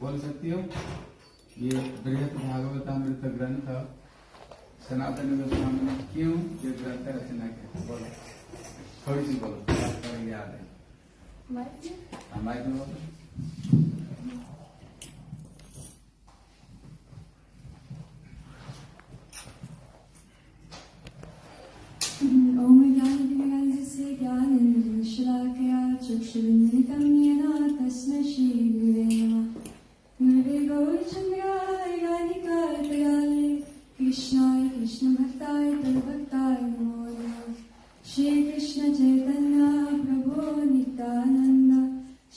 बोल सकती हो? ये बृहद भागवतामृत ग्रंथ सनातन गोस्वामी ने क्यों ये ग्रंथ रचना किया? बोलो, थोड़ी सी बोलो, बात करेंगे आगे। माइक में बोलो। ओम ज्ञानदिव्यस्य ज्ञानेन्द्रशलाकया चक्षुरुन्मिलितं येन तस्मै श्रीगुरुवे नमः। गुरुवे गौरचन्द्राय गानिकार्तयाय कृष्णाय कृष्णभक्ताय तद्भक्ताय नमो नमः। श्रीकृष्ण चैतन्य प्रभो नित्यानन्द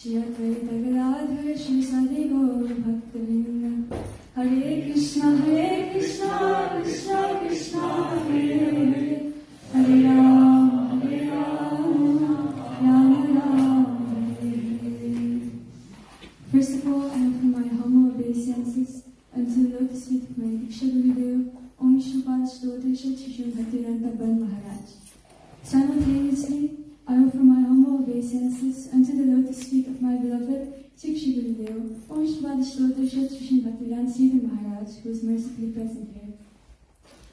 श्री अद्वैत गदाधर श्री सदि गौर भक्तवृन्द। हरे Krishna Krishna Krishna Hare Hare Hare Ram, Ram Ram, Hare Hare. First of all, I offer my humble obeisances unto the lotus feet of my Diksha Gurudev, Om Shripada Shlotasha Shri Bhaktivedanta Ban Maharaj. Simultaneously, I offer my humble obeisances unto the lotus feet of my beloved Shri Gurudev, Om Shripada Shlotasha Shri Bhaktivedanta Siddha Maharaj, who is mercifully present here.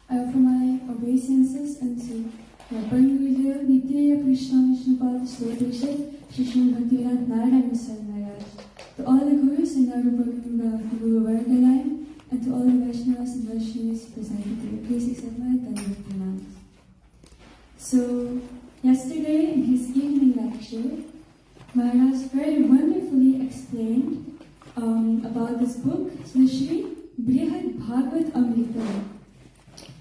I offer my obeisances unto my Parama Gurudev, Nitya Krishna Vishnupada Shlotasha Shri Bhaktivedanta Narayana Swami Maharaj, to all the Gurus in our Guru Varga line, and to all the Vaishnavas and Vaishnavas presented here. Please accept my Dandavat Pranams. So, yesterday in his evening lecture, Maharaj very wonderfully explained about this book, Sri Brihad Bhagavat Amrita.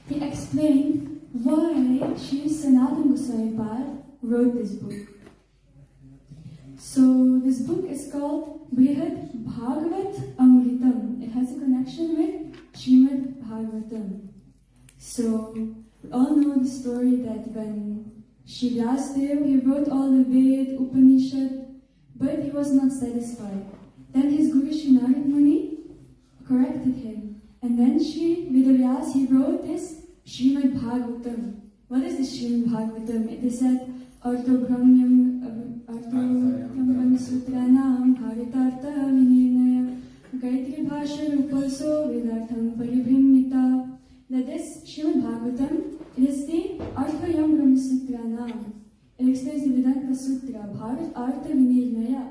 He explained why Sri Sanatana Goswami Pad wrote this book. So this book is called Brihad Bhagavat Amritam. It has a connection with Srimad Bhagavatam. So we all know the story that when Shri Vyasadeva, he wrote all the Ved, Upanishad, but he was not satisfied. Then his Guru Shri Narad Muni corrected him. And then Shri Vedavyas, he wrote this Srimad Bhagavatam. What is this Srimad Bhagavatam? It is said, Arto Brahmyam Sutranam Bhagatartha Vinirnaya Gayatri Bhasha Rupaso Vedartham Paribhrimita. That this Srimad Bhagavatam, it is the Arthayam Brahma Sutranam. It explains the Vedanta Sutra, Bharat Artha Vinirnaya.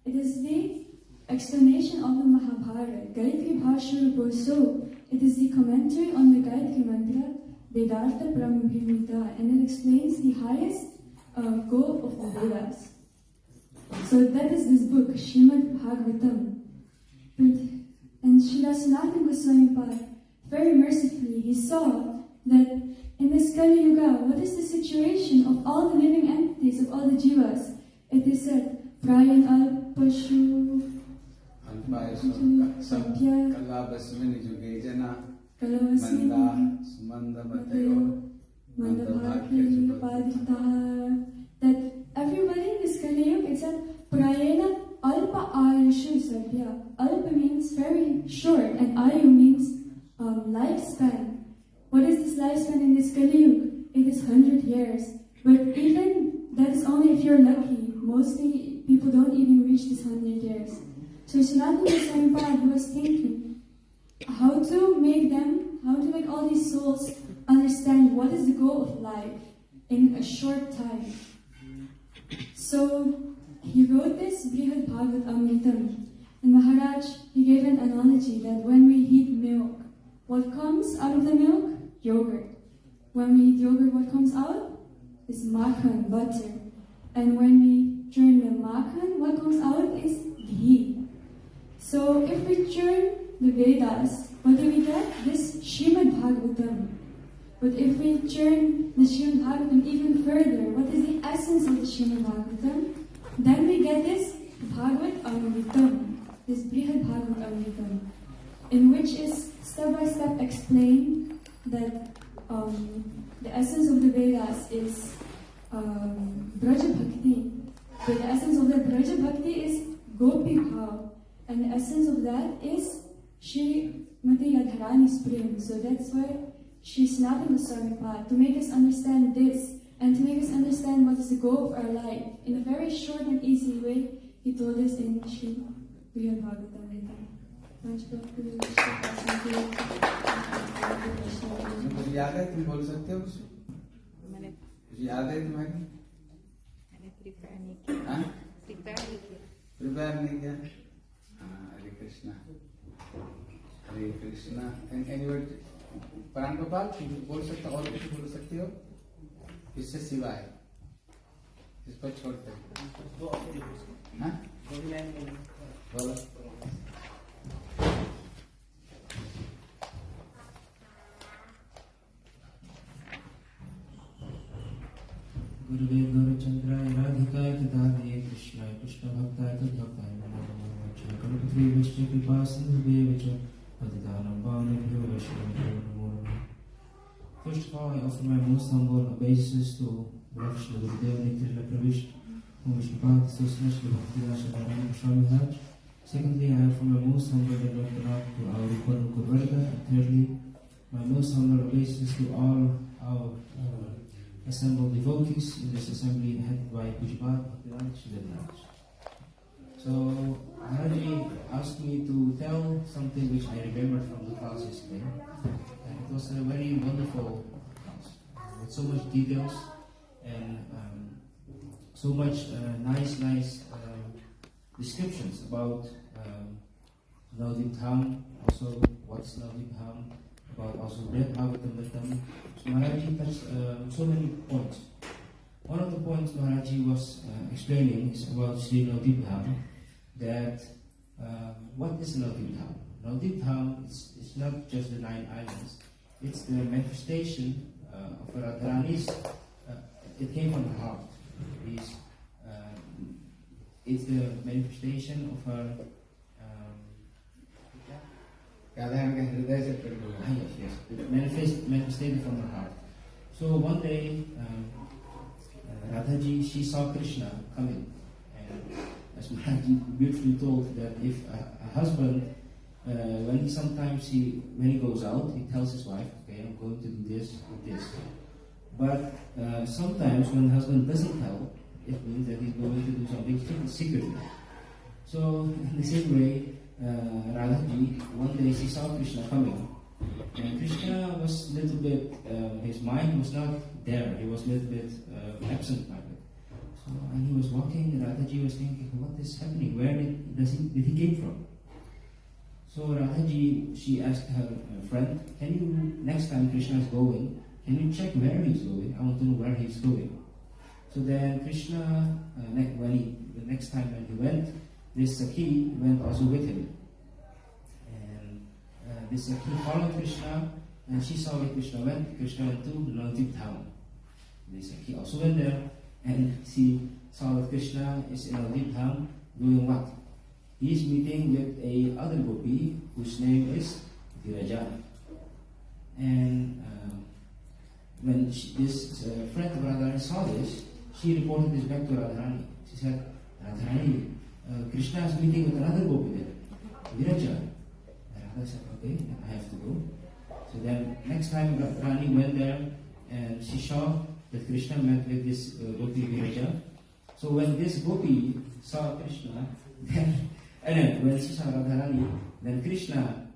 It is the explanation of the Mahabharata. Gayatri Bhasha Rupaso. It is the commentary on the Gayatri Mantra, Vedartha Brahmabhimita, and it explains the highest goal of the Vedas. So that is this book, Srimad Bhagavatam. And Srila Sanatana Goswami Pad, very mercifully, he saw that in this Kali Yuga, what is the situation of all the living entities, of all the jivas? It is said, Prayan al-Pashu, that everybody in this Kali Yuga, it said, Prayena Alpa Ayushu Sabhya. Alpa means very short, and Ayu means lifespan. What is this lifespan in this Kali Yuga? It is 100 years. But even that is only if you're lucky. Mostly people don't even reach this 100 years. So Sanatana Goswami Pad was thinking how to make all these souls understand what is the goal of life in a short time. So he wrote this Brihad Bhagavat Amritam. And Maharaj, he gave an analogy that when we heat milk, what comes out of the milk? Yogurt. When we heat yogurt, what comes out? Is makhan, butter. And when we churn the makhan, what comes out is ghee. So if we churn the Vedas, what do we get? This Srimad Bhagavatam. But if we churn the Srimad Bhagavatam even further, what is the essence of the Srimad Bhagavatam? Then we get this Bhagavat Amritam, this Brihad Bhagavat Amritam, in which is step by step explained that the essence of the Vedas is Braja Bhakti. But the essence of the Braja Bhakti is Gopi Bhav. And the essence of that is Srimati Radharani's prem. So that's why Sri Sanatana Goswami Pad, to make us understand this, and to make us understand what is the goal of our life, in a very short and easy way, he told us in Sri Brihad Bhagavatam. पांच भक्तों ने उसके पास आके मुझे याद है, तुम बोल सकते हो कुछ? मैंने याद है तुम्हारी? प्रिपेयर नहीं किया। हाँ? प्रिपेयर नहीं किया। प्रिपेयर नहीं किया? हाँ, हरे कृष्णा हरे कृष्णा। एनीवर्ड प्राण गोपाल बोल सकते हो, और कुछ बोल सकते हो इससे सिवाय? इस पर छोड़ते हैं। हाँ? बोलो। गुरुवे गौरचंद्राय राधिकाय तदालये कृष्णाय कृष्णभक्ताय तद्भक्ताय नमो नमः। कल्पतरुः वैष्णव कृपा सिन्धुभ्येव च पतितानां पावनेभ्यो वैष्णवेभ्यो नमो नमः। First of all, I offer my most humble obeisances to Lord Shri Gurudev Nityalila Pravish, whom Vishnupada Susna Shri Bhaktidas Radharani Goswami Maharaj. Secondly, I offer my most humble Dandavat Pranam to our Rupa Varga. And thirdly, my most humble obeisances to all our assembled devotees in this assembly headed by Pujapad Bhaktivedanta Sridhar Maharaj. So, Maharaj asked me to tell something which I remembered from the class yesterday. And it was a very wonderful class with so much details and so much nice descriptions about Navadvip Dham, also what's Navadvip Dham, about also Bread Bhagavatam. So Maharaj touched so many points. One of the points Maharaj was explaining is about Sri Navadvip Dham, that what is Navadvip Dham? Navadvip Dham is not just the 9 islands, it's the manifestation of Radharani's, it came from the heart. It's the manifestation of her Radharani के हृदय से प्रकट हुआ। yes, it manifested from her heart. So one day, Radhaji, she saw Krishna coming, and as Maharaj beautifully told that if a husband, when he goes out, he tells his wife, okay, I'm going to do this or this. But sometimes when the husband doesn't tell, it means that he's going to do something secretly. So in the same way, Radhaji, one day she saw Krishna coming, and Krishna was a little bit, his mind was not there, he was a little bit absent-minded. So when he was walking, Radhaji was thinking, what is happening? Where did he came from? So Radhaji, she asked her friend, can you, next time Krishna is going, can you check where he is going? I want to know where he is going. So then Krishna, the next time when he went, this Sakhi went also with him. And this Sakhi followed Krishna, and she saw where Krishna went. Krishna went to Navadvip Dham. This Sakhi also went there, and she saw that Krishna is in Navadvip Dham doing what? He is meeting with a other gopi whose name is Viraja. And when this friend of Radharani saw this, she reported this back to Radharani. She said, Radharani, Krishna is meeting with another gopi there, Viraja. And Radha said, okay, I have to go. So then next time Radharani went there, and she saw that Krishna met with this gopi Viraja. So when this gopi saw Krishna, then when she saw Radharani, then Krishna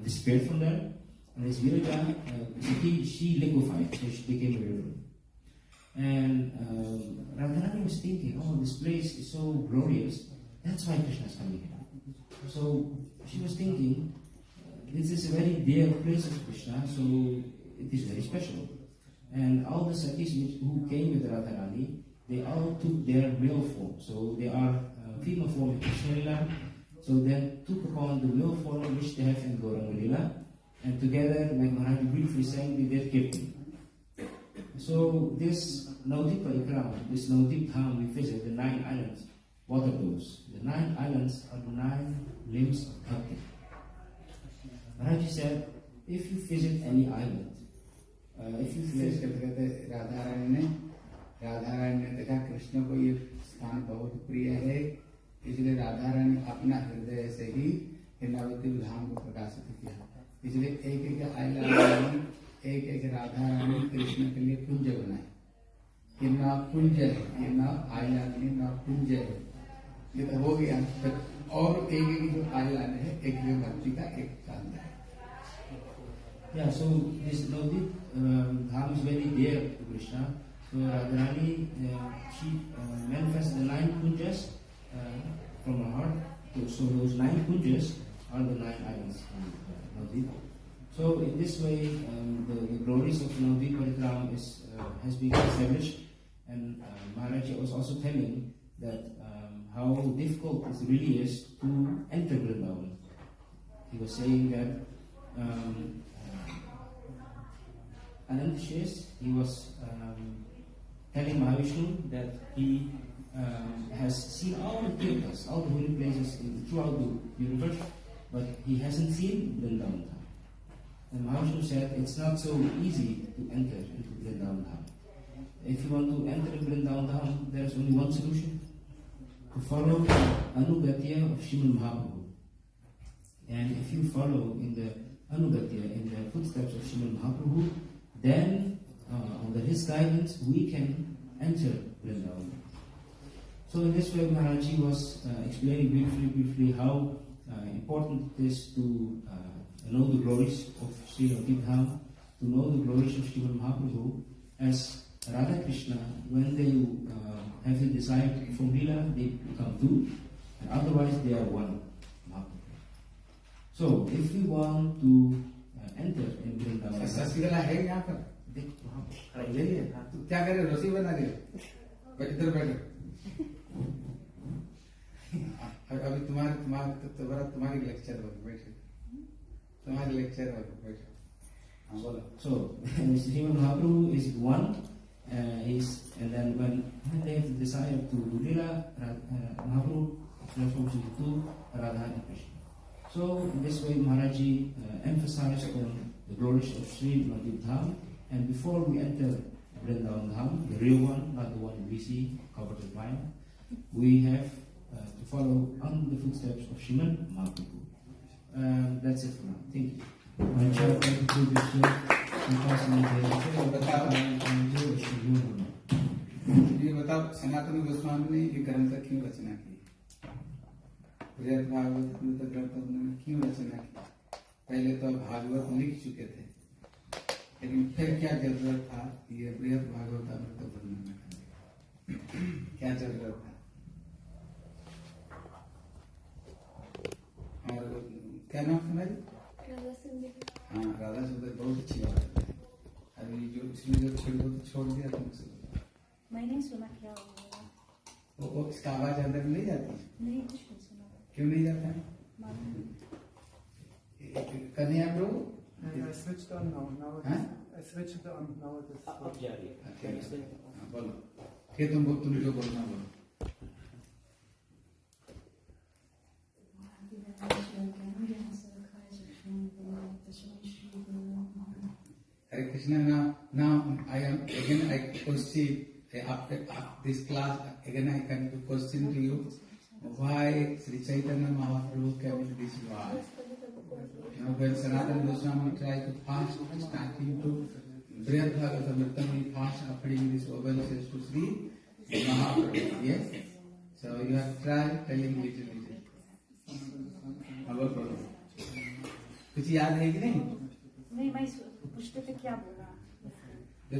disappeared from there, and this Viraja, she liquefied, so she became a river. And Radharani was thinking, oh, this place is so glorious, that's why Krishna is coming here. So she was thinking, this is a very dear place of Krishna, so it is very special. And all the Sakhis who came with Radharani, they all took their male form. So they are female form in Krishna Lila. So then took upon the male form which they have in Gauranga Lila. And together, like Maharaj briefly sang, they did Kirtan. So this Navadvip Parikrama, this Navadvip Dham, we visit the 9 islands. What are those? The 9 islands are the 9 limbs of Bhakti. Maharaj said, if you visit any island, if you visit Radharani ने देखा कृष्ण को ये स्थान बहुत प्रिय है, इसलिए राधारानी अपना हृदय से ही नवद्वीप धाम को प्रकाशित किया। इसलिए एक एक राधारानी कृष्ण के लिए कुंज बनाए। ये ना कुंज है, ये ना आइलैंड नहीं, ना कुंज है, ये तो हो गया। फिर और एक जो आयु लाने हैं, एक जो भक्ति का एक कांड है। Yeah, so this Navadvip Dham is very dear to Krishna. So Radharani, she manifests the 9 kunjas from her heart. So those 9 kunjas are the 9 islands of Navadvip. So in this way, the glories of Navadvip Parikram has been established, and Maharaji was also telling that how difficult it really is to enter Vrindavan. He was saying that Anantashesha, he was telling Mahavishnu that he has seen all the tirthas, all the holy places throughout the universe, but he hasn't seen Vrindavan Dham. And Mahavishnu said it's not so easy to enter into Vrindavan Dham. If you want to enter Vrindavan Dham, there is only one solution: to follow the Anugatya of Srimad Mahaprabhu. And if you follow in the Anugatya, in the footsteps of Srimad Mahaprabhu, then under his guidance we can enter Vrindavan. So in this way Maharaji was explaining beautifully how important it is to know the glories of Sri Navadvip Dham, to know the glories of Srimad Mahaprabhu, as Radha Krishna, when they have the desire to perform Leela, they become 2, and otherwise they are 1. So if we want to enter in Vrindavan, सस्तिकला है यहाँ पर? यही है। तो क्या करे, रोटी बना रही हो? इधर बैठो। अभी तुम्हारी लेक्चर होगी, बैठो। तुम्हारी लेक्चर होगी, बैठो। हाँ बोलो। So Srimad Mahaprabhu is 1. And then when they have the desire to do Leela, Mahaprabhu transforms into 2, Radha and Krishna. So in this way Maharaji emphasized on the glories of Sri Navadvip Dham, and before we enter Vrindavan Dham, the real one, not the one we see covered with wine, we have to follow on the footsteps of Srimad Mahaprabhu. That's it for now. Thank you. ये बताओ, सनातन गोस्वामी ने ये ग्रंथ क्यों रचना की? बृहद भागवत ग्रंथ उन्होंने क्यों रचना की? पहले तो भागवत लिख चुके थे, लेकिन फिर क्या जरूरत था ये बृहद भागवत अमृत वर्णन करने? क्या जरूरत था? और क्या नाम तुम्हारी? हाँ, राधा सुंदर, बहुत अच्छी बात है। अभी जो इसमें जो छोड़ दिया तुमसे, मैंने सुना क्या वो इसका आवाज अंदर नहीं जाती? नहीं, कुछ नहीं सुना। क्यों नहीं जाता है? Kanhaiya bro, I switched on now. I switched on now. It is अब जा रही है। बोलो, फिर तुम जो बोलना बोलो। Hare Krishna. Now I question after this class again. I can question to you why Sri Chaitanya Mahaprabhu came in this world. When Sanatana Goswami tried to fast, starting to Brihad Bhagavatamrita, he fast offering this obeisances to Sri Mahaprabhu. Yes. So you have tried telling little. अब बोलो, कुछ याद है कि नहीं? नहीं, मैं पूछते थे क्या बोला।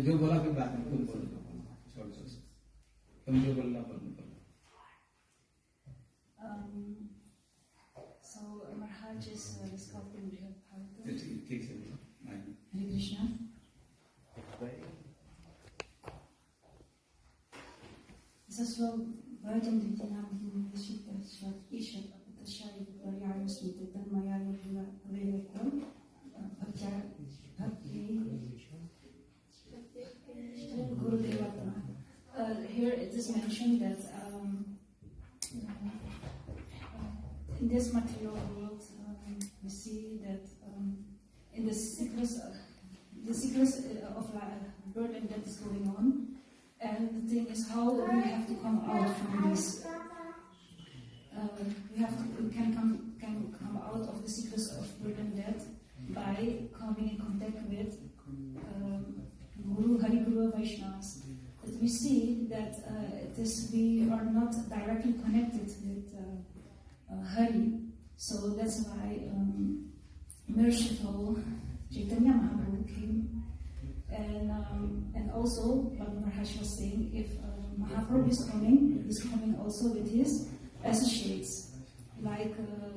जो बोला फिर बात में तुम बोलो, छोड़ो, तुम जो बोलना बोलो। So Maharaj is discovering Brihad Bhagavatam. ठीक है, Hare Krishna. Zaslo Bhagavatam Dityanam Himashita Shvat Ishat Apatashari Varyaya Smita Tanmaya Yavula Velakum Bhaktya Bhakti Gurudevata. Here it is mentioned that in this material world we see that in the cyclus of birth and death is going on, and the thing is how we have to come out from this. We can come out of the cyclus of birth and death by coming in contact with Guru, Hari Guru, Vaishnavas. But we see that we are not not directly connected with Hari. So that's why merciful Chaitanya Mahaprabhu came. And also, what Maharaj was saying, if Mahaprabhu is coming, he's coming also with his associates. Like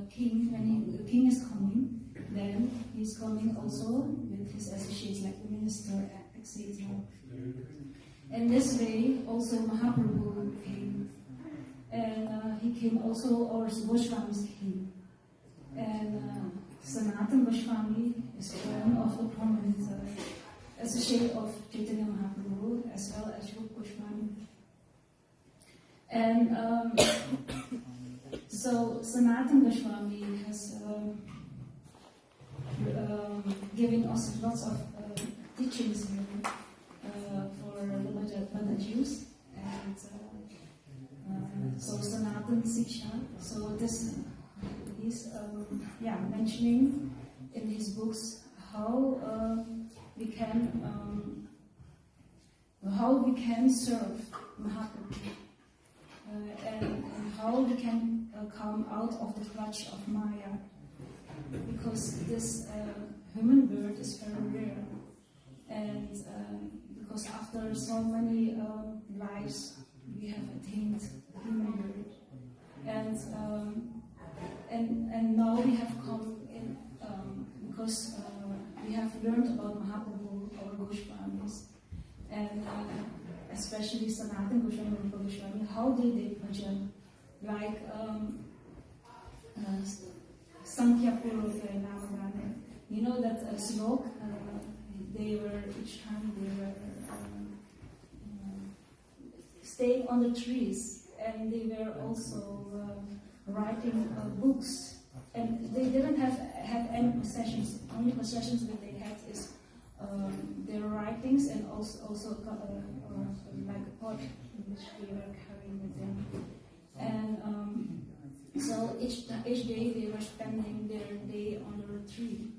king, when the king is coming, then he's coming also with his associates, like the minister, etc. And this way, also Mahaprabhu came, and he came also, or Goswamis came, and Sanatana Goswami is one of the prominent associate of Chaitanya Mahaprabhu, as well as Rupa Goswami. And so Sanatana Goswami has given us lots of teachings here for the Bada Jews, and so Sanatana Siksha. So this he's mentioning in his books how we can serve Mahaprabhu. And how we can come out of the clutch of Maya, because this human birth is very rare, and because after so many lives we have attained human birth, and now we have come in because we have learned about Mahaprabhu, our Goswamis, and especially Sanatana Goswami and Rupa Goswami, how they did bhajan, like Sankhya Purva and Namagana. You know that slok, they were, each time they were staying on the trees, and they were also writing books, and they didn't have any possessions. Only possessions that they had is their writings, and also like a pot in which they were carrying with them. And so each day they were spending their day under a tree.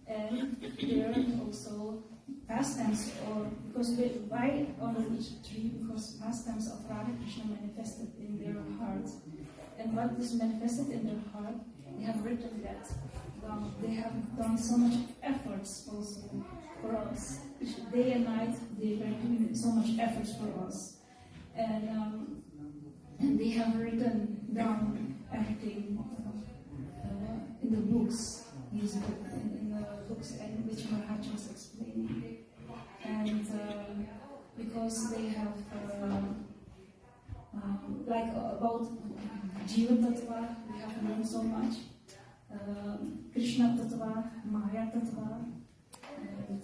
And there also pastimes, or because why under each tree? Because pastimes of Radha Krishna manifested in their hearts. And what is manifested in their heart, they have written that. They have done so much efforts also for us. Day and night they were doing so much efforts for us. And they have written down everything in the books, in the books and which Maharaj was explaining. And because they have like about Jiva Tattva, we have learned so much. Krishna Tattva, Maya Tattva, and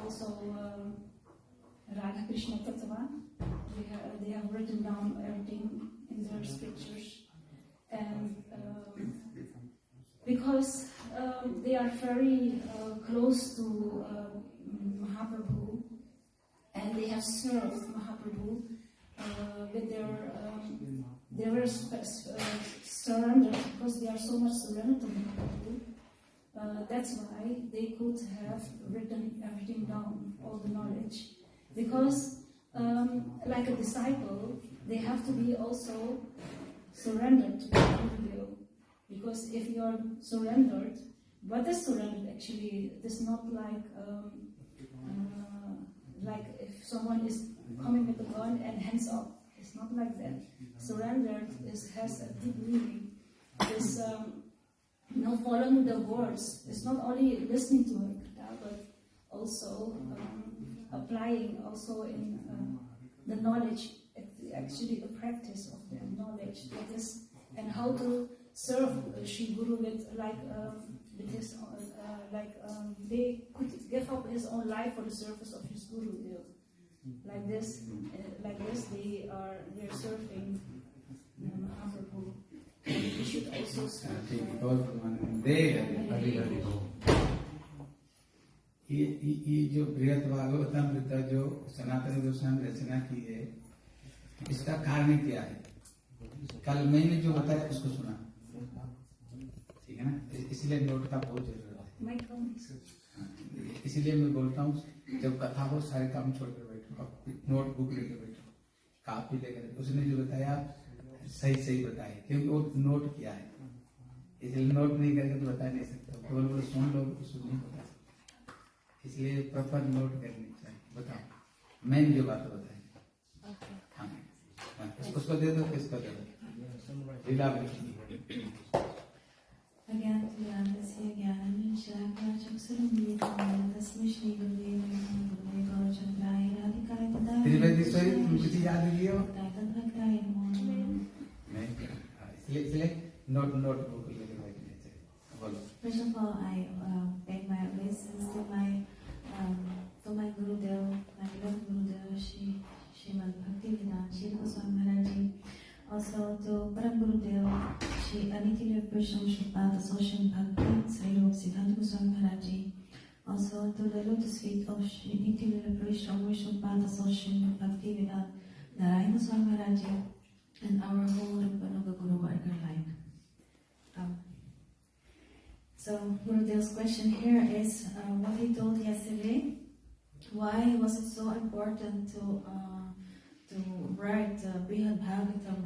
also Radha Krishna Tattva. They have written down everything in their scriptures, and because they are very close to Mahaprabhu, and they have served Mahaprabhu with they were surrendered, because they are so much surrendered to Mahaprabhu. That's why they could have written everything down, all the knowledge. Because, like a disciple, they have to be also surrendered to the Guru. Because if you are surrendered, what is surrendered actually? It is not like if someone is coming with a gun and hands up. It's not like that. Surrendered has a deep meaning. It's following the words. It's not only listening to it, but also applying also in the knowledge, actually the practice of the knowledge. That is, and how to serve Sri Guru with his they could give up his own life for the service of his Guru. Like this, they're serving Mahaprabhu. We should also serve. ये जो बृहद भागवतमृत जो सनातन गोस्वामी रचना की है, इसका कारण क्या है? कल मैंने जो बताया उसको सुना, ठीक है ना? इसलिए नोट का बहुत जरूरत है। इसलिए मैं बोलता हूँ, जब कथा हो सारे काम छोड़कर बैठो, नोटबुक लेकर बैठो, काफी लेकर उसने जो बताया सही बताया, क्योंकि वो नोट किया है, इसलिए नोट नहीं करके तो बता नहीं सकता, केवल वो सुन लो कुछ नहीं बता सकता, इसलिए प्रॉपर नोट करनी चाहिए। बताओ मैंने जो बात बताई, हाँ उसको दे दो, किसको दे दो, अज्ञातस्य ज्ञानं शाखाचक्षुरुन्मीलितं तस्मै श्रीगुरुदेवाय नमः। गौरचन्द्राय राधिकाय तदाय त्रिवेदीश्वरी तुम कुछ याद किए हो? तद्भक्ताय नमो नमः। नहीं, इसलिए नोट बुक लेके बैठने चाहिए। बोलो। First of all, I pay my obeisance to my Gurudev, my beloved Gurudev, Srimad Bhaktivedanta Sri Goswami Maharaj Ji. Also to Param Gurudev, Shri Anitya Vaishnava Shupada Association Bhakti, Sri Rup Siddhanta Goswami Maharaj Ji. Also to the lotus feet of Shri Nitya Vaishnava Shupada Association Bhaktivedanta Narayana Goswami Maharaj Ji, and our whole Rupananga Guru Varga line. So Gurudev's question here is what he told yesterday. Why was it so important to write Brihad Bhagavatam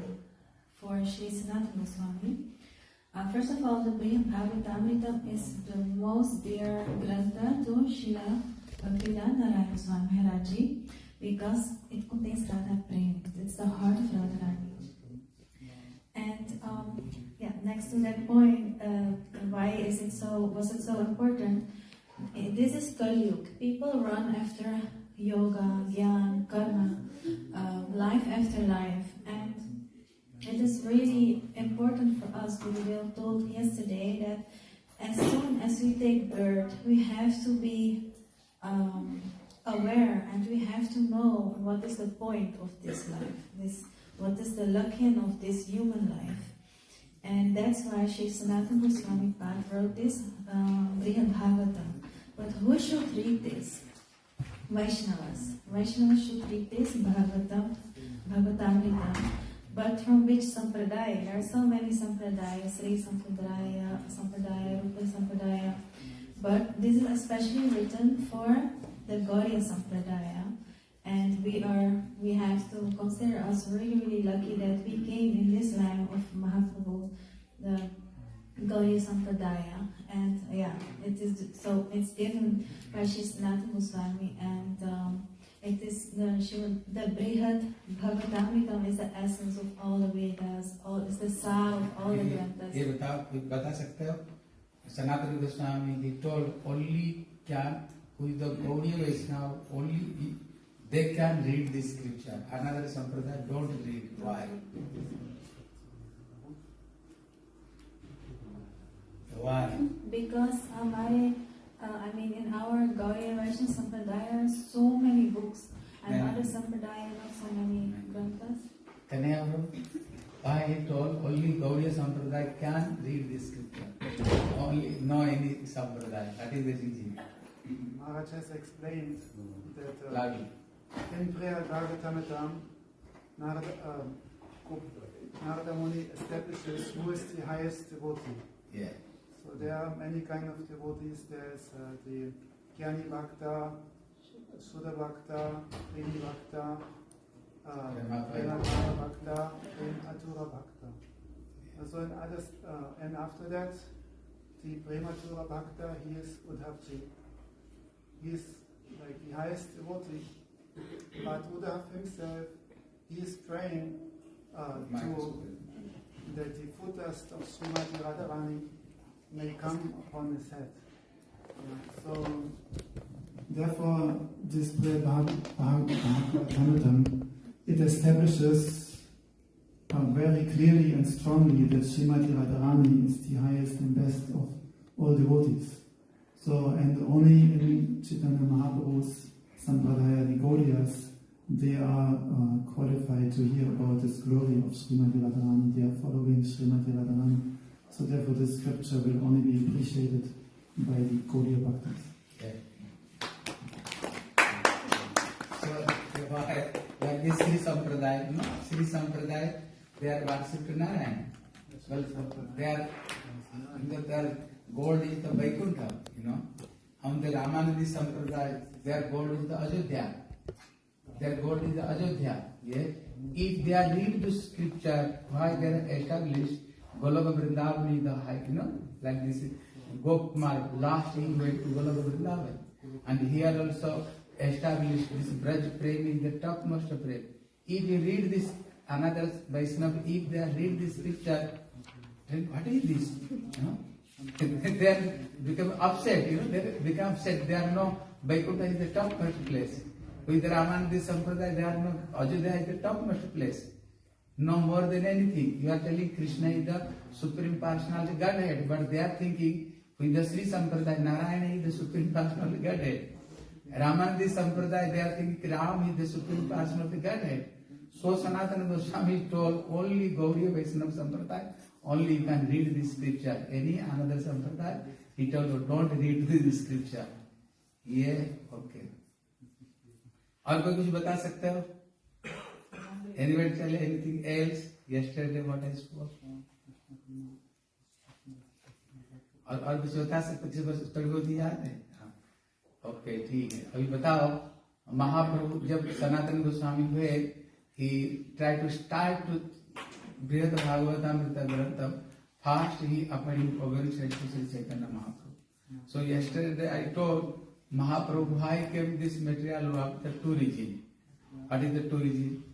for Sri Sanatana Goswami? First of all, the Brihad Bhagavatamrita is the most dear grantha to Srila Bhaktivedanta Narayana Goswami Maharaj Ji, because it contains Radha Prem. It's the heart of Radharani. And next to that point, why was it so important? This is Kali Yuga. People run after yoga, gyan, karma, life after life, and it is really important for us. Gurudev told yesterday that as soon as we take birth, we have to be aware, and we have to know what is the point of this life, what is the lakyan of this human life. And that's why Sri Sanatana Goswami Pad wrote this Brihad Bhagavatam. But who should read this? Vaishnavas. Vaishnavas should read this Bhagavatamrita. But from which sampradaya? There are so many sampradayas, Sri Sampradaya, Rupa Sampradaya. But this is especially written for the Gaudiya Sampradaya. And we have to consider us really lucky that we came in this line of Mahaprabhu, the Gaudiya Sampradaya. And it's given by Sri Sanatana Goswami, and it is the Brihad Bhagavatamrita is the essence of all the Vedas, it's the sar of all the Granthas. ये बता सकते हो? Sanatana Goswami, he told only who is the Gaudiya Vaishnava, only they can read this scripture. Another sampradaya don't read. Why? Why? Because in our Gaudiya Vaishnava Sampradaya, so many books, and other Sampradaya, not so many granthas. Why he told only Gaudiya Sampradaya can read this scripture? Only, no any Sampradaya. That is the reason. Maharaj has explained that Loudly. in Brihad Bhagavatam, Narada Muni establishes who is the highest devotee. Yeah. So there are many kind of devotees. There's the Jnani Bhakta, Sudha Bhakta, Premi Bhakta, Prema Bhakta, and Atura Bhakta. So in others, and after that, the Prematura Bhakta, he is Uddhavji. He is like the highest devotee. But Uddhav himself, he is praying that the foot dust of Srimati Radharani may come upon his head. So, therefore, this Bhagavatam, it establishes very clearly and strongly that Srimati Radharani is the highest and best of all devotees. So, and only in Chaitanya Mahaprabhu's Sampradaya, the Gaudiyas, they are qualified to hear about this glory of Srimati Radharani. They are following Srimati Radharani. So therefore this scripture will only be appreciated by the Gaudiya Bhaktas. Okay. So, like this Sri Sampradaya, they are worshipped Narayan. Well, their gold is the Vaikuntha, On the Ramanandi Sampradaya, their gold is the Ajodhya. Their gold is the Ajodhya. Yeah? if they are read the scripture, why they are established Goloka Vrindavan is the high, like this Gopkumar, last he went to Goloka Vrindavan. And here also established this Braj Prem is the topmost prem. If you read this, another Vaishnava, if they read this scripture, then what is this? They become upset, they become upset. They are no, Vaikuntha is the topmost place. With Ramananda Sampradaya, they are no, Ajodhya is the topmost place. No more than anything. You are telling Krishna is the Supreme Personality Godhead, but they are thinking with the Sri Sampradaya, Narayana is the Supreme Personality Godhead. Ramananda Sampradaya, they are thinking Ram is the Supreme Personality Godhead. So Sanatana Goswami told only Gauriya Vaishnava Sampradaya, only you can read this scripture. Any another Sampradaya, he told you don't read this scripture. Yeah, okay. और कोई कुछ बता सकते हो? Anybody tell anything else? Yesterday what I spoke? और कुछ बता सकते? किसी को थोड़ी बहुत याद है? ओके ठीक है. अभी बताओ महाप्रभु जब सनातन गोस्वामी हुए, he tried to start to Brihad Bhagavatamrita Grantham. First he appointed Overseer to Sri Chaitanya Mahaprabhu. So yesterday I told Mahaprabhu why came this material after two reasons. What is the two reasons?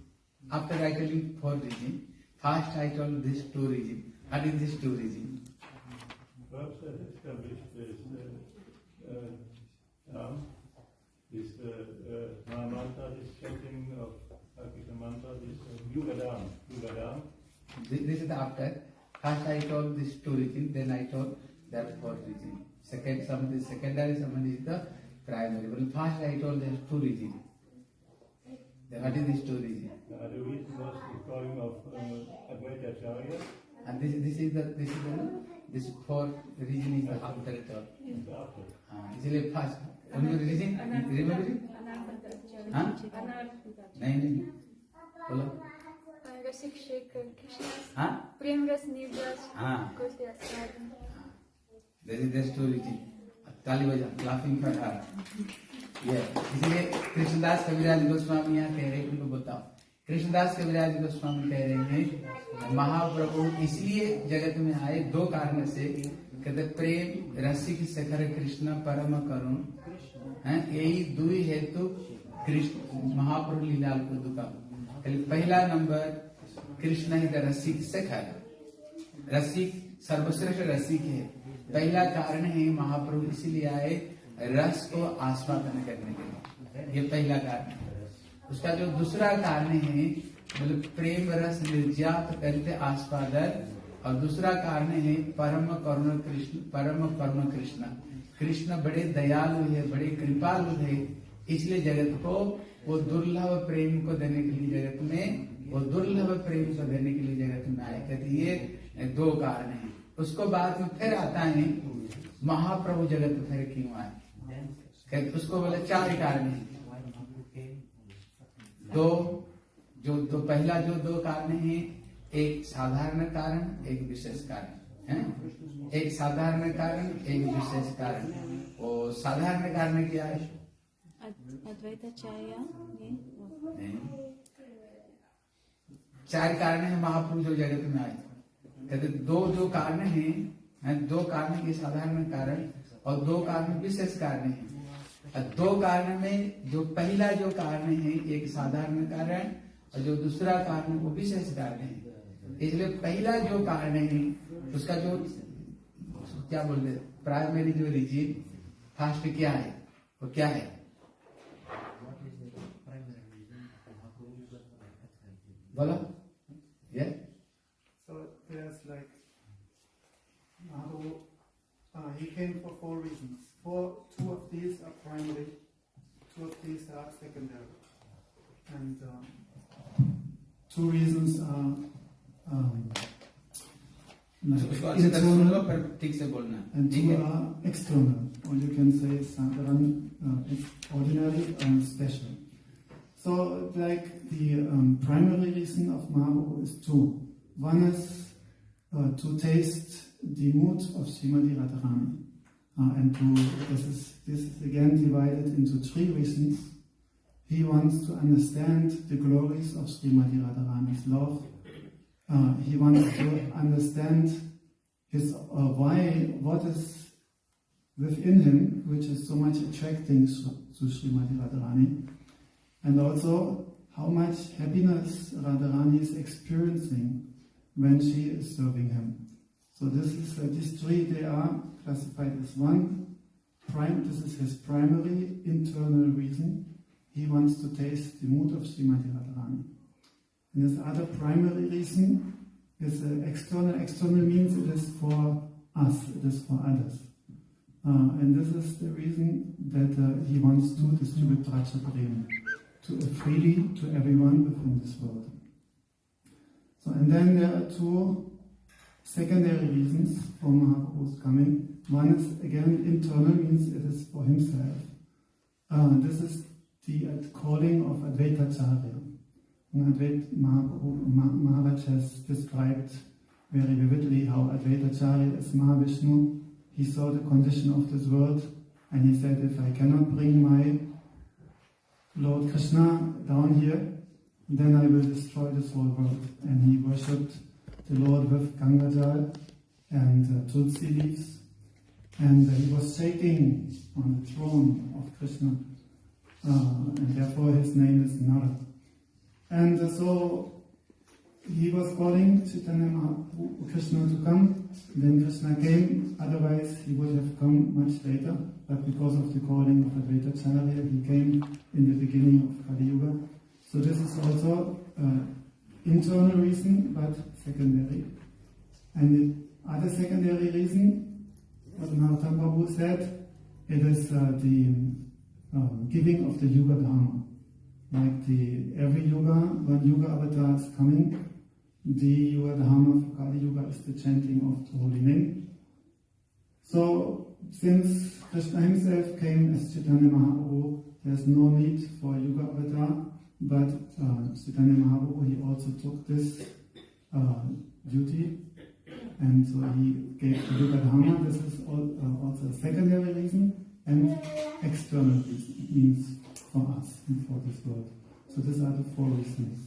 After I tell you four reasons, first I told this two reasons. What is this two reasons? Perhaps I established this this mantra, this chanting of Akita mantra, this Yugadam. This is the after. First I told this two reasons, then I told that four reasons. Second, some is secondary, some is the primary. But first I told there two reasons. What is this two reasons? The reason was the calling of Advaita Acharya. And this fourth reason is the after it all. इसलिए first only reason remember it? हाँ? नहीं बोलो. रसिक शेखर कृष्ण हाँ? प्रेम रस निर्जस हाँ. कोई आस्वादन. There is two reasons. ताली बजा, laughing for her. इसलिए कृष्णदास कविराज गोस्वामी यहाँ कह रहे हैं, उनको बताओ. कृष्णदास कविराज गोस्वामी कह रहे हैं महाप्रभु इसलिए जगत में आए दो कारण से, कहते प्रेम रसिक शेखर कृष्ण परम करुण, यही दुई हेतु कृष्ण महाप्रभु लीला को दुका. पहला नंबर कृष्ण ही द रसिक शेखर, रसिक सर्वश्रेष्ठ रसिक है. पहला कारण है महाप्रभु इसलिए आए रस को आस्वादन करने के लिए, ये पहला कारण है. उसका जो दूसरा कारण है मतलब प्रेम रस निर्जात करते आस्वादन, और दूसरा कारण है परम करुण कृष्ण. परम करुण कृष्ण, कृष्ण बड़े दयालु है, बड़े कृपालु है, इसलिए जगत को वो दुर्लभ प्रेम को देने के लिए जगत में, वो दुर्लभ प्रेम को देने के लिए जगत में आए. कहते ये दो कारण है. उसको बाद में फिर आता है महाप्रभु जगत में फिर क्यों आए, कहते उसको बोले चार कारण है. दो पहला जो दो कारण है, एक साधारण कारण एक विशेष कारण है. एक साधारण कारण एक विशेष कारण. वो साधारण कारण क्या है? अद्वैताचार्य नहीं, चार कारण है महाप्रभु जो जगत में आए. कहते दो जो कारण है, दो कारण के साधारण कारण और दो कारण विशेष कारण है. दो कारण में जो पहला जो कारण है एक साधारण कारण और जो दूसरा कारण वो विशेष कारण है. इसलिए पहला जो कारण है उसका जो क्या बोलते प्राइमरी जो रीजन फर्स्ट क्या है, वो क्या है? बोलो. So there's like Mahaprabhu, he came for four reasons. Two of these are primary, two of these are secondary, and two reasons are internal ठीक से बोलना, and two are external, or you can say sadharan, ordinary and special. So like the primary reason of Mahaprabhu is two. One is to taste the mood of Srimati Radharani, and this is again divided into three reasons. he wants to understand the glories of Srimati Radharani's love. He wants to understand his what is within him, which is so much attracting to Srimati Radharani, and also how much happiness Radharani is experiencing when she is serving him. So these three, they are classified as one. This is his primary internal reason. He wants to taste the mood of Srimati Radharani. And his other primary reason is external. External means it is for us, it is for others. And this is the reason that he wants to distribute Bracha Prem freely to everyone within this world. So, and then there are two secondary reasons for Mahaprabhu's coming. One is again internal, means it is for himself. This is the calling of Advaita Acharya. Advaita Maharaj has described very vividly how Advaita Acharya is Mahavishnu. He saw the condition of this world and he said, if I cannot bring my Lord Krishna down here, then I will destroy this whole world. And he worshipped the Lord with Gangajal and Tulsi leaves. And he was shaking on the throne of Krishna. And therefore his name is Nara. And so he was calling Chaitanya Mahaprabhu, Krishna to come. Then Krishna came, otherwise he would have come much later. But because of the calling of Advaita Acharya, he came in the beginning of Kali Yuga. So this is also internal reason, but secondary. And the other secondary reason, what Narottam Prabhu said, it is the giving of the Yuga Dharma. Like every Yuga, when Yuga Avatar is coming, the Yuga Dharma for Kali Yuga is the chanting of the holy name. So, since Krishna himself came as Chaitanya Mahaprabhu, there's no need for Yuga Avatar, but Chaitanya Mahaprabhu, he also took this duty, and so he gave the Yuga Dharma. This is also a secondary reason, and external reason, means for us and for this world. So these are the four reasons.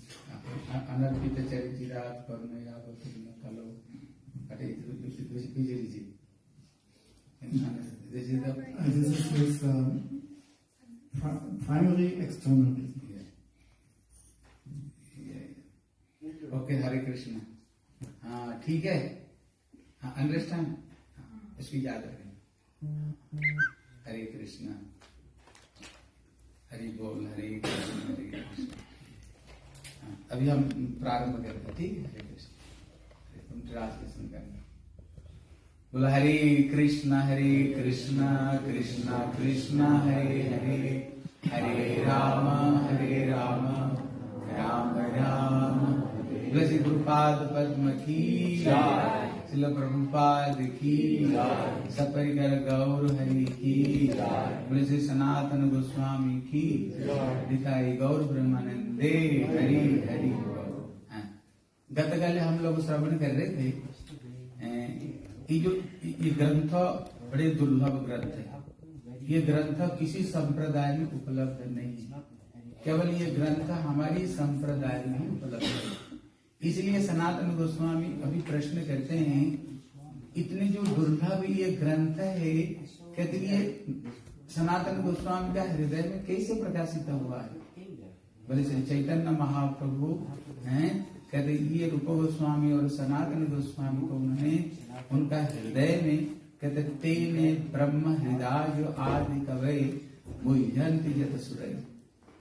Anarpita Charitira Parnaya Bhaktina Kalo. This is his primary external reason. Okay, Hare Krishna. ठीक है, understand, इसकी याद रखें. हरे कृष्णा, हरि बोल, हरे कृष्ण, हरे कृष्ण. अभी हम प्रारंभ करते हैं, ठीक है. हरे कृष्ण, तुम ट्रांसलेशन करना. बोला हरे कृष्णा कृष्णा कृष्णा हरे हरे, हरे राम राम राम. श्री गुरुपाद पद्म की जय, श्रील प्रभुपाद की जय, सपरिकर गौर हरि की जय, बोले श्री सनातन गोस्वामी की जय, निताई गौर ब्रह्मानंदे हरि हरि. गतकाल हम लोग श्रवण कर रहे थे, ये ग्रंथ बड़े दुर्लभ ग्रंथ है. ये ग्रंथ किसी संप्रदाय में उपलब्ध नहीं है, केवल ये ग्रंथ हमारी संप्रदाय में उपलब्ध है. इसलिए सनातन गोस्वामी अभी प्रश्न करते हैं, इतने जो दुर्लभ ये ग्रंथ है, कहते ये सनातन गोस्वामी का हृदय में कैसे प्रकाशित हुआ है. बोले श्री चैतन्य महाप्रभु हैं, कहते ये रूप गोस्वामी और सनातन गोस्वामी को उन्होंने उनका हृदय में, कहते तेने ब्रह्म हृदय आदि कवय मुह्यन्ति यत सुरय.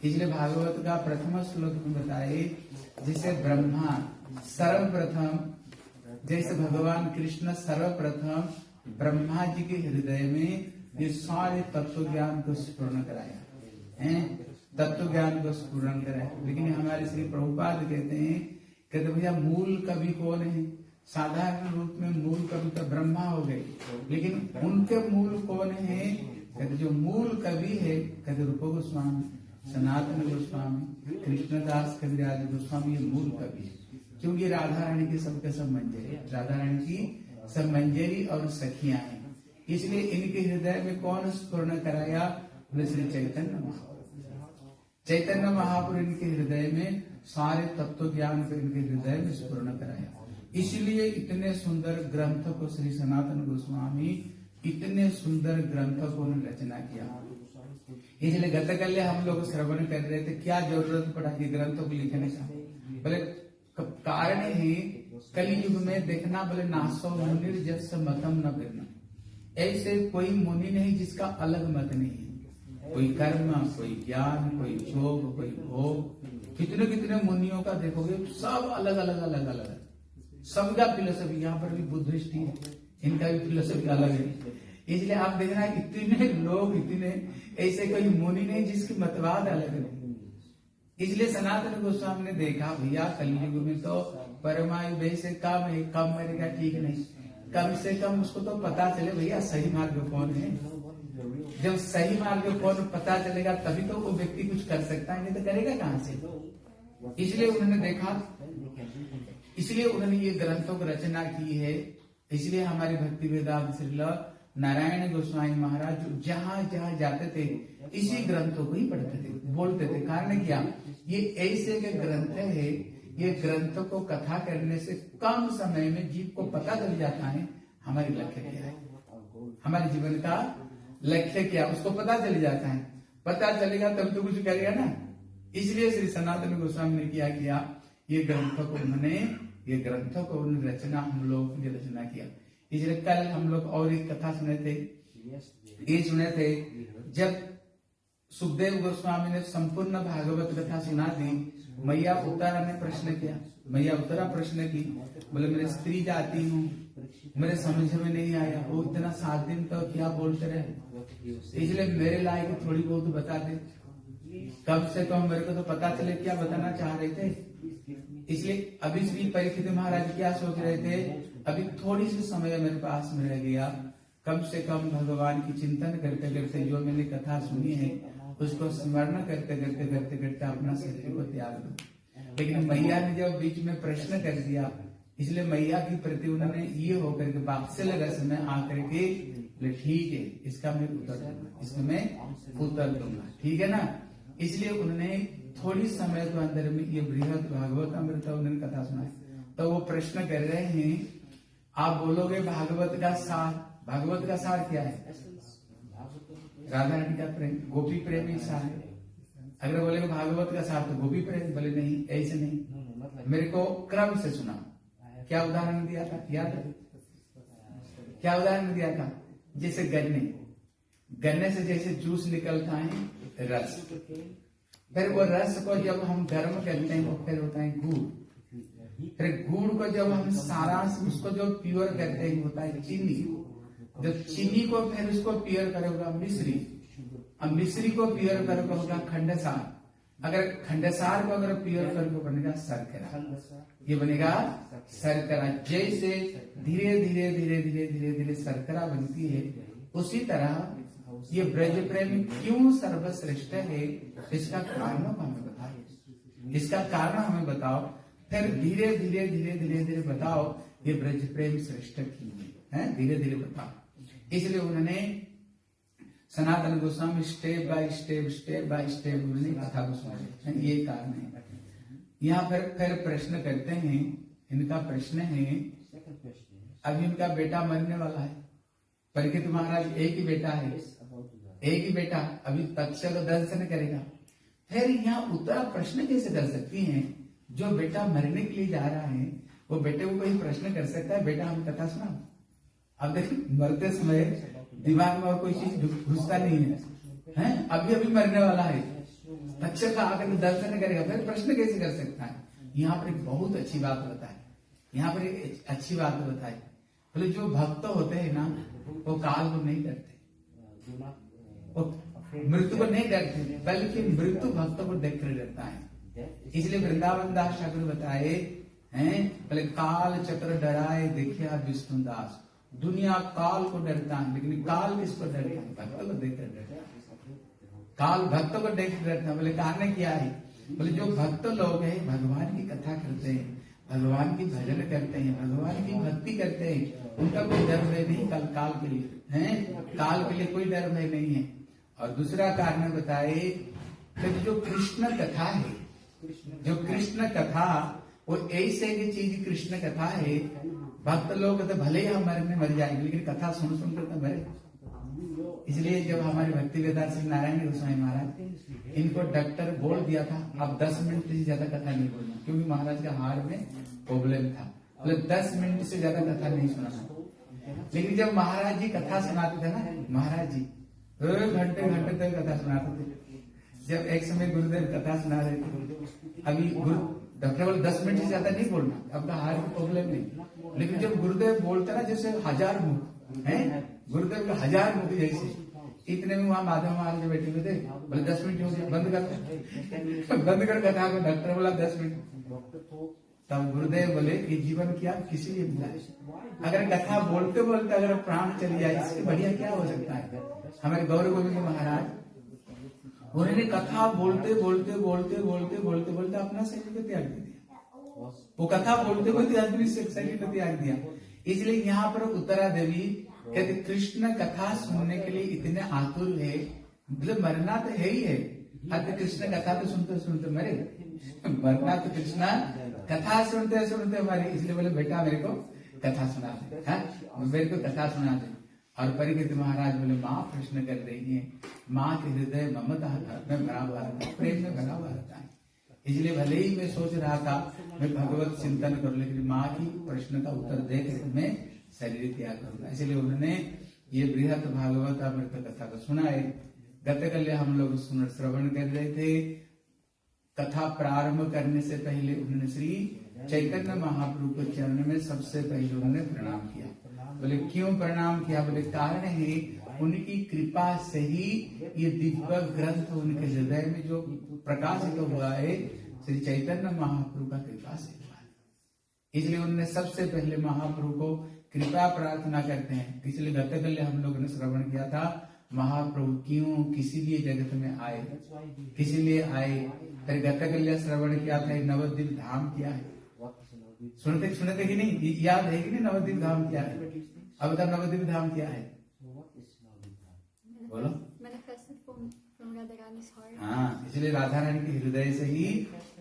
इसलिए भागवत का प्रथम श्लोक में बताए, जिसे ब्रह्मा सर्वप्रथम, जैसे भगवान कृष्ण सर्वप्रथम ब्रह्मा जी के हृदय में ये सारे तत्व ज्ञान को स्फुरण कराया है, तत्व ज्ञान को स्फुरण कराया. लेकिन हमारे श्री प्रभुपाद कहते हैं, कहते भैया मूल कवि कौन है. साधारण रूप में मूल कवि तो ब्रह्मा हो गए, लेकिन उनके मूल कौन है. कहते जो मूल कवि है, कहते रूप गोस्वामी, सनातन गोस्वामी, कृष्णदास कविराज गोस्वामी, ये मूल कवि है. क्योंकि राधा रानी की सबके सब मंजरी, राधा रानी की सब मंजरी और सखियां हैं. इसलिए इनके हृदय में कौन स्फुरण कराया. बोले श्री चैतन्य महाप्रभु. चैतन्य महाप्रभु इनके हृदय में सारे तत्व ज्ञान को इनके हृदय में स्फुरण कराया। इसलिए इतने सुंदर ग्रंथ को श्री सनातन गोस्वामी इतने सुंदर ग्रंथ को उन्होंने रचना किया। इसलिए गतकल्य हम लोग श्रवण कर रहे थे, क्या जरूरत पड़ा कि ग्रंथों को लिखने का? बोले कारण है कलयुग में देखना, बोले नासो मुनिर जस मतम न करना, ऐसे कोई मुनि नहीं जिसका अलग मत नहीं है। कोई कर्म, कोई ज्ञान, कोई योग, कोई भोग, कितने कितने मुनियों का देखोगे सब अलग अलग अलग अलग है, सबका फिलोसफी। यहाँ पर भी बुद्धिस्ट ही है, इनका भी फिलोसफी अलग है। इसलिए आप देखना इतने लोग, इतने ऐसे कोई मुनि नहीं जिसकी मतवाद अलग है। इसलिए सनातन गोस्वामी ने देखा भैया कलयुग में तो परमायु व्यय से कम है, कम मरेगा ठीक नहीं, कम से कम उसको तो पता चले भैया सही मार्ग कौन है। जब सही मार्ग कौन पता चलेगा तभी तो वो व्यक्ति कुछ कर सकता है, नहीं तो करेगा कहाँ से। इसलिए उन्होंने देखा, इसलिए उन्होंने ये ग्रंथों की रचना की है। इसलिए हमारे भक्ति वेदांत श्रील नारायण गोस्वामी महाराज जहाँ जहाँ जाते थे इसी ग्रंथों को ही पढ़ते थे, बोलते थे। कारण क्या, ये ऐसे के ग्रंथ है, ये ग्रंथ को कथा करने से कम समय में जीव को पता चल जाता है हमारी लक्ष्य क्या है, हमारे जीवन का लक्ष्य क्या, उसको पता चल जाता है। पता चलेगा तब तो कुछ करेगा ना। इसलिए श्री सनातन गोस्वामी ने किया ये ग्रंथों को उन्होंने रचना हम लोग ने रचना किया। इसलिए कल हम लोग और एक कथा सुने थे, जब सुखदेव गोस्वामी ने संपूर्ण भागवत कथा सुना दी, मैया उत्तरा ने प्रश्न किया, मैया उत्तरा प्रश्न की, बोले मेरे स्त्री जाती हूँ, मेरे समझ में नहीं आया, वो इतना 7 दिन तो क्या बोलते रहे, इसलिए मेरे लायक थोड़ी बहुत बता दे, कम से कम मेरे को तो पता चले क्या बताना चाह रहे थे। इसलिए अभी श्री परीक्षित महाराज क्या सोच रहे थे, अभी थोड़ी सी समय मेरे पास में रह गया, कम से कम भगवान की चिंतन करते करते जो मैंने कथा सुनी है उसको स्मरण करते करते करते करते अपना शरीर को त्याग दो। लेकिन मैया ने जब बीच में प्रश्न कर दिया, इसलिए मैया की प्रति उन्होंने ये होकर के वात्सल्य रस में आकर के ठीक है इसका मैं उत्तर दूंगा, इसका मैं उत्तर दूंगा, ठीक है ना। इसलिए उन्होंने थोड़ी समय के अंदर में ये बृहद भागवत अमृत उन्होंने कथा सुनाई। तो वो प्रश्न कर रहे हैं, आप बोलोगे भागवत का सार, भागवत का सार क्या है? राधा रानी का प्रेम, गोपी प्रेम ही सार है। अगर बोलेगे भागवत का सार तो गोपी प्रेम, बोले नहीं, ऐसे नहीं, मेरे को क्रम से सुना। क्या उदाहरण दिया था, याद है? क्या उदाहरण दिया था? जैसे गन्ने से जैसे जूस निकलता है रस, फिर वो रस को जब हम गर्म करते हैं वो फिर होता है गुड़, फिर गुड़ को जब हम सारा उसको जो प्योर करते हैं होता है चीनी, जब चीनी को फिर उसको प्योर करोगा मिश्री, अब मिश्री को प्योर करोगे होगा खंडसार, अगर खंडसार को अगर प्योर करोगे बनेगा शर्करा, ये बनेगा शर्करा। जैसे धीरे धीरे धीरे धीरे धीरे धीरे शर्करा बनती है, उसी तरह ये ब्रज प्रेम क्यों सर्वश्रेष्ठ है, इसका कारण हमें बताओ, इसका कारण हमें बताओ, फिर धीरे धीरे धीरे धीरे धीरे बताओ ये ब्रज प्रेम श्रेष्ठ क्यों है, धीरे धीरे बताओ। इसलिए उन्होंने Sanatan Goswami step by step उन्होंने कथा को सुना, ये कारण है। यहाँ फिर प्रश्न करते हैं, इनका प्रश्न है, अभी इनका बेटा मरने वाला है, परीक्षित महाराज एक ही बेटा है, एक ही बेटा, अभी तक्षक दर्शन करेगा। फिर यहाँ उत्तरा प्रश्न कैसे कर सकती हैं, जो बेटा मरने के लिए जा रहा है वो बेटे को कोई प्रश्न कर सकता है, बेटा हम कथा सुनाओ। अब देखिए मरते समय दिमाग में और कोई चीज घुसता नहीं है, अभी अभी मरने वाला है, तक्षक आकर दर्शन करेगा, फिर प्रश्न कैसे कर सकता है। यहाँ पर एक बहुत अच्छी बात बताए, यहाँ पर एक अच्छी बात बताई, बोले जो भक्त होते हैं ना वो काल को नहीं डरते, वो मृत्यु को नहीं डरते, बल्कि मृत्यु भक्त को देख कर डरता है। इसलिए वृंदावन दास ठाकुर बताए हैं, बोले काल चक्र डराए देखिया विष्णुदास, दुनिया काल को डरता है लेकिन काल किसको डरता है, भक्त को देख कर डरता है, काल भक्त को देख कर डरता है। बोले कारण क्या है, बोले जो भक्त लोग हैं भगवान की कथा करते हैं, भगवान की भजन करते हैं, भगवान की भक्ति करते हैं, उनका कोई डर भय नहीं काल के लिए है, काल के लिए कोई डर भय नहीं है। और दूसरा कारण बताए तो जो कृष्ण कथा है, जो कृष्ण कथा वो ऐसे की चीज कृष्ण कथा है। भक्त लोग तो भले ही हम मर जाएंगे, लेकिन कथा सुन सुनकर तो मरे। इसलिए जब हमारे भक्ति वेदांत सिंह नारायण गोस्वामी महाराज, इनको डॉक्टर बोल दिया था अब 10 मिनट से ज्यादा कथा नहीं बोलना, क्योंकि महाराज का हार्ट में प्रॉब्लम था, मतलब 10 मिनट से ज्यादा कथा नहीं सुनाना। लेकिन जब महाराज जी कथा सुनाते थे ना, महाराज जी घंटे घंटे तक कथा सुनाते थे। जब एक समय गुरुदेव कथा सुना रहे थे, अभी डॉक्टर बोले 10 मिनट से ज्यादा नहीं बोलना, आपका हार्ट में प्रॉब्लम नहीं। लेकिन जब गुरुदेव बोलते ना जैसे 1000 मुख है, गुरुदेव का 1000 मुख जैसे, इतने में वहां माधव महाराज जो बैठे हुए थे, बोले 10 मिनट हो गया, बंद कर बंद कर कथा को। डॉक्टर बोला 10 मिनट। तब गुरुदेव बोले कि जीवन क्या किसी लिए मिला है, अगर कथा बोलते बोलते अगर प्राण चली जाए, इससे बढ़िया क्या हो सकता है। हमारे गौर गोविंद महाराज, उन्होंने कथा बोलते बोलते बोलते बोलते बोलते बोलते अपना शरीर को त्याग दिया। वो कथा बोलते बोलते आदमी शरीर को त्याग दिया। इसलिए यहाँ पर उत्तरा देवी कहते कृष्ण कथा सुनने के लिए इतने आतुर है, मतलब मरना तो है ही है। अब कृष्ण कथा तो सुनते सुनते मरे, मरना तो कृष्ण कथा सुनते सुनते मरे। इसलिए बोले बेटा मेरे को कथा सुना दे, मेरे को कथा सुना दे। और परीक्षित महाराज बोले माँ प्रश्न कर रही है, माँ के हृदय ममता में भरा हुआ रहता है, प्रेम में भरा हुआ रहता है। इसलिए भले ही मैं सोच रहा था मैं भगवत चिंतन करूं, लेकिन माँ की प्रश्न का उत्तर देकर मैं शरीर त्याग करूंगा। इसलिए उन्होंने ये बृहत भागवत अमृत कथा को सुनाए। गतकल्य हम लोग श्रवण कर रहे थे। कथा प्रारंभ करने से पहले उन्होंने श्री चैतन्य महाप्रभु के चरण में सबसे पहले उन्होंने प्रणाम किया। बोले क्यों प्रणाम किया? बोले कारण है उनकी कृपा से ही ये दिव्य ग्रंथ उनके हृदय में जो प्रकाशित हुआ है, श्री चैतन्य महाप्रभु का कृपा से हुआ है। इसलिए उन्होंने सबसे पहले महाप्रभु को कृपा प्रार्थना करते हैं। इसलिए गतकल्य हम लोगों ने श्रवण किया था महाप्रभु क्यों किसी लिए जगत में आए, किसी लिए आए। फिर गतकल्य श्रवण किया था नवद्वीप धाम क्या है, सुनते कि नहीं, याद है कि नहीं नवद्वीप धाम क्या है? अब बता नवद्वीप धाम क्या है, बोलो। हाँ, इसलिए राधा रानी के हृदय से ही